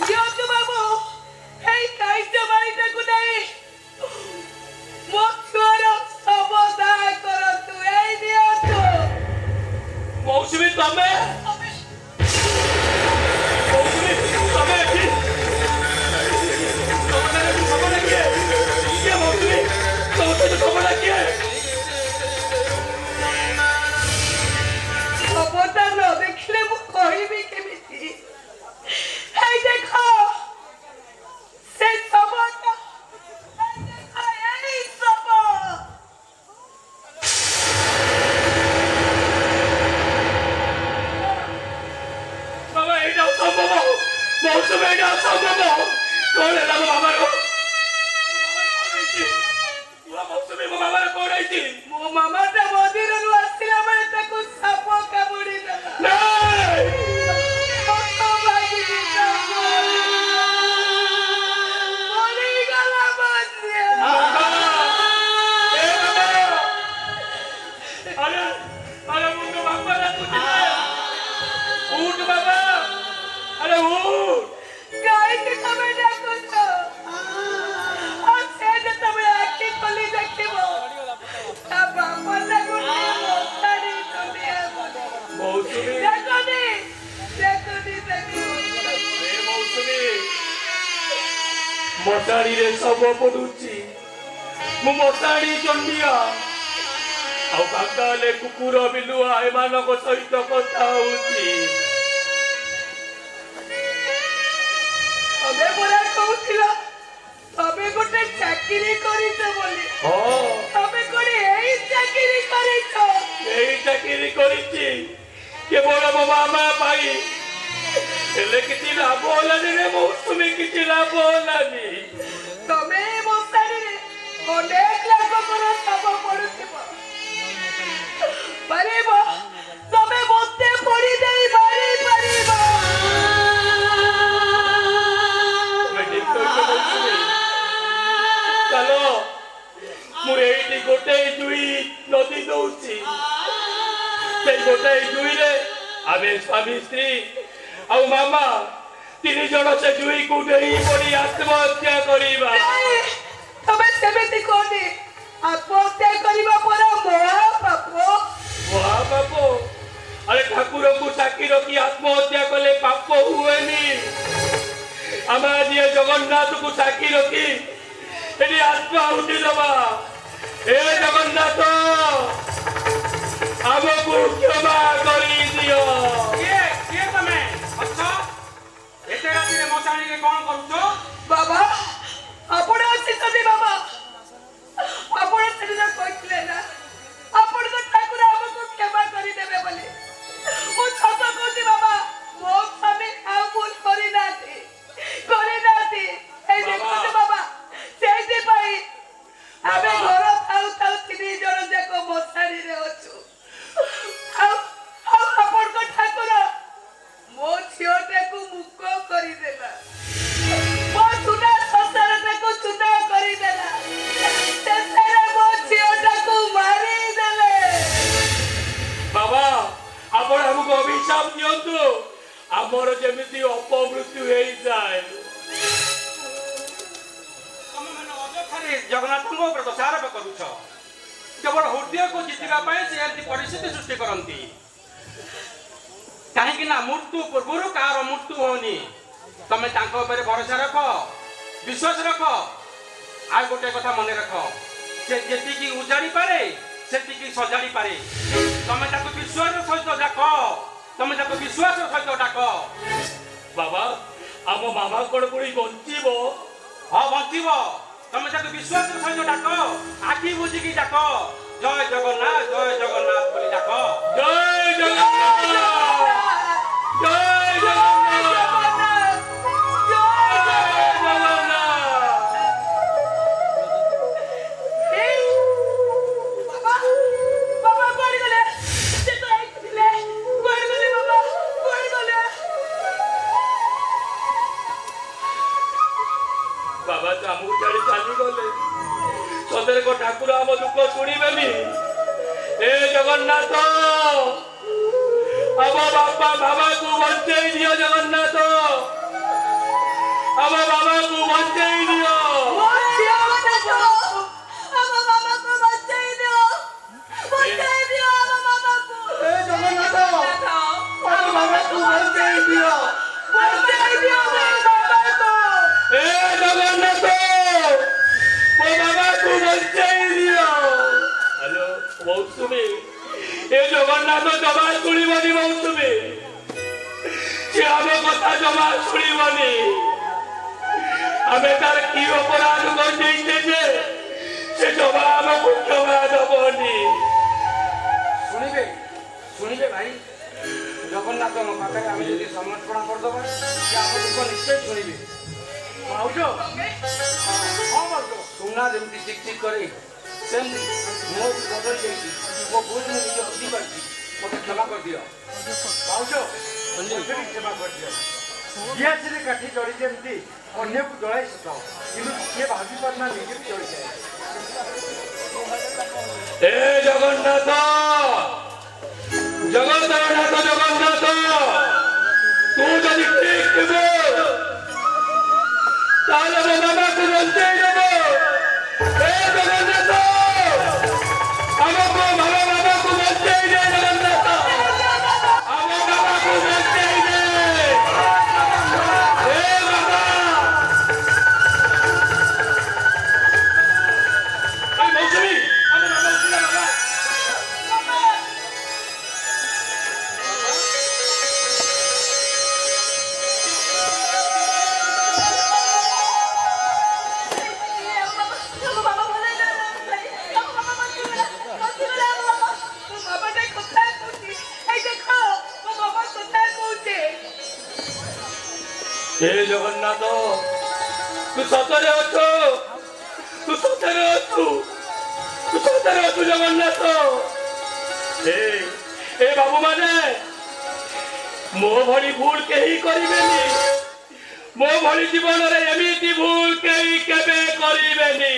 ନିଅନ୍ତୁ ବାବୁ, ଏଇ କାଇଁଚ ବାଡ଼ିଟାକୁ ନେଇ ମୋ ଛୁଆର ଶବ ଦାହ କରନ୍ତୁ। ଏଇ ନିଅନ୍ତୁ। ମୌସୁମୀ ତମେ ଏଠି ଶବଟା କିଏ? ମୌସୁମୀ ଶବଟା କିଏ? ଶବଟା ନ ଦେଖିଲେ ମୁଁ କହିବି କେମିତି? ଏଇ ଦେଖ, ସେ ଶବଟା, ଏଇ ଶବ। ବାବା ଏଇଟା ଅସମ୍ଭବ, ମୌସୁମୀ ଏଇଟା ଅସମ୍ଭବ। କଣ ହେଲା ମୋ ବାବାର? ମୌସୁମୀ ମୋ ବାବାର କଣ ହେଇଛି? ମୋ ମାମାଟା ମନ୍ଦିରରୁ ଆସିଲା ବେଳେ ତାକୁ ସାପ କାମୁଡ଼ିଦେଲା। अरे मुझे बाबा ना कुछ उठ बाबा, अरे उठ। गाय के तबे डाको तो और से जे तबे आखी खोली देखिबो ता बाबा ना गुटी मोतारी दुनिया मौसुमी देखो ए मौसुमी मोटाड़ी रे सब पडुची मु मोटाड़ी चंडिया ଆଉ କାକାଲେ କୁକୁର ବିଲୁଆ ଏମାନଙ୍କ ସହିତ କଥା ହଉଛି। ତମେ ପରା କହୁଥିଲ ତମେ ଗୋଟେ ଚାକିରି କରିଛ ବୋଲି। ତମେ କୋଉଠି ଏଇ ଚାକିରି କରିଛ? ଏଇ ଚାକିରି କରିଛି କେବଳ ମୋ ମାମା ପାଇଁ, ହେଲେ କିଛି ଲାଭ ହେଲାନି ରେ ମୌସୁମୀ, କିଛି ଲାଭ ହେଲାନି। ତମେ ମଶାଣିରେ ଅନେକ ଲୋକଙ୍କର ଶବ ପଡୁଥିବ, ପାରିବ ତମେ ମତେ ପଡି ଦେଇ ମାରି ପାରିବ। ଚାଲ ମୁଁ ଏଇଠି ଗୋଟେ ଜୁଇ ନଦୀ ଦଉଛି, ସେଇ ଗୋଟେ ଜୁଇରେ ଆମେ ସ୍ୱାମୀ ସ୍ତ୍ରୀ ଆଉ ମାମା 3 ଜଣ ସେ ଜୁଇକୁ ଡେଇଁ ପଡ଼ି ଆତ୍ମହତ୍ୟା କରିବା। ତମେ ସେମିତି କହନି, ଆତ୍ମହତ୍ୟା କରିବା ପରା ମହାପାପ। ଆରେ ଠାକୁରଙ୍କୁ ସାକ୍ଷୀ ରଖି ଆତ୍ମହତ୍ୟା କଲେ ପାପ ହୁଏନି। ଆମେ ଆଜି ଜଗନ୍ନାଥକୁ ସାକ୍ଷୀ ରଖି ଏଠି ଆତ୍ମାହୁତି ଦବା। ଏ ଜଗନ୍ନାଥ ଆମକୁ କ୍ଷମା କରିଦିଅ। କିଏ ତମେ ଅଛ? ଏତେ ରାତିରେ ମଶାଣିରେ କଣ କରୁଛ? ବାବା ଆପଣ ଆସିଛନ୍ତି। ବାବା ଆପଣ ସେଦିନ କହିଥିଲେ ନା ଆପଣଙ୍କ ଠାକୁର ଆମକୁ କ୍ଷମା କରିଦେବେ ବୋଲି। ମୁଁ ସତ କହୁଛି ବାବା, ମୋ ସ୍ୱାମୀ ଆଉ ଭୁଲ କରିନାହାନ୍ତି। ଏଇ ଦେଖନ୍ତୁ ବାବା, ସେଇଥିପାଇଁ ଆମେ ଘର ଥାଉ 3 ଜଣ ଯାକ ମଶାଣିରେ ଅଛୁ। ଆଉ ଆପଣଙ୍କ ଠାକୁର ମୋ ଝିଅଟାକୁ ମୁକ କରିଦେଲା, ମୋ ସୁନା ସଂସାରଟାକୁ ଚୂନା କରିଦେଲା, ଶେଷରେ ମୋ ଝିଅଟାକୁ ମାରିଦେଲେ। ବାବା ଆପଣ ଆମକୁ ଅଭିଶାପ ଦିଅନ୍ତୁ, ଆମର ଯେମିତି ଅପମୃତ୍ୟୁ ହେଇଯାଏ। ତମେମାନେ ଅଯଥାରେ ଜଗନ୍ନାଥଙ୍କ ଉପରେ ଦୋଷାରୋପ କରୁଛ। କେବଳ ହୃଦୟକୁ ଜିତିବା ପାଇଁ ସେ ଏମିତି ପରିସ୍ଥିତି ସୃଷ୍ଟି କରନ୍ତି। କାହିଁକି ନା ମୃତ୍ୟୁ ପୂର୍ବରୁ କାହାର ମୃତ୍ୟୁ ହଉନି। ତମେ ତାଙ୍କ ଉପରେ ଭରସା ରଖ, ବିଶ୍ୱାସ ରଖ। ଆଉ ଗୋଟେ କଥା ମନେ ରଖ, ସେ ଯେତିକି ଉଜାଡ଼ି ପାରେ ସେତିକି ସଜାଡ଼ି ପାରେ। ତମେ ତାକୁ ବିଶ୍ୱାସ ସହିତ ଡାକ, ତମେ ତାକୁ ବିଶ୍ୱାସ ସହିତ ଡାକ। ବାବା ଆମ ମାମା କଣ ପୁଣି ବଞ୍ଚିବ? ହଁ ବଞ୍ଚିବ। ତମେ ତାକୁ ବିଶ୍ୱାସ ସହିତ ଡାକ, ଆଖି ବୁଝିକି ଡାକ। ଜୟ ଜଗନ୍ନାଥ ବୋଲି ଡାକ। ଜୟ ଜଗନ୍ନାଥ, ଜୟ ଜଗନ୍ନାଥ, ଜୟ ବାବା କୁଆଡେ ଗଲେ? ସେ ତ ଏଇଠି ଥିଲେ। କୁଆଡେ ଗଲେ ବାବା? କୁଆଡେ ଗଲେ? ବାବା ତ ଆମକୁ ଛାଡ଼ି ଚାଲିଗଲେ। ସତରେ କଣ ଠାକୁର ଆମ ଦୁଃଖ ଶୁଣିବେନି? ଏ ଜଗନ୍ନାଥ ଆମ ବାପା ବାବାକୁ ବଞ୍ଚେଇ ଦିଅ। ଜଗନ୍ନାଥ ଆମ ବାବାକୁ ବଞ୍ଚେଇ ଦିଅ। मौसुमी ए जगन्नाथ जमा शुणिबनी मौसुमी से आम कथा जमा शुणिबनी आमे तार की अपराध कर से जमा आमको क्षमा दबनी। शुणिबे शुणिबे भाई, जगन्नाथ पाखे आम जो समर्पण करदबा से आम दुख निश्चय शुणिबे। भाउज हाँ भाउज सुना जमी चिक चिक करे सेमती मो बदल जाइए। मो भूल मुझे निजे बुझी पार्टी, मत क्षमा कर दियो। भाउज क्षमा कर दियो। ग्यास काठी जड़ी जमी अन्य को जलाई सुखाओ, कि किए भावी पारना निजे भी जड़ी जाए। ए जगन्नाथ जगन्नाथ जगन्नाथ तू जदि ठीक थे ताले मो बाबा को बंचेई देबो। ए जगन्नाथ हमको भलो बाबा को बंचेई दे। जगन्नाथ हम बाबा को बंचेई दे। ए बाबा ए मौसमी अरे बाबा उठिला बाबा। हे जगन्नाथ तू सतरे अच्छु, तू सतरे अच्छु, तू सतरे अच्छु जगन्नाथ। ए बाबू माने मो भली भूल कहीं करिबेनी, मो भली जीवन रे एमिति भूल कहीं केबे करिबेनी।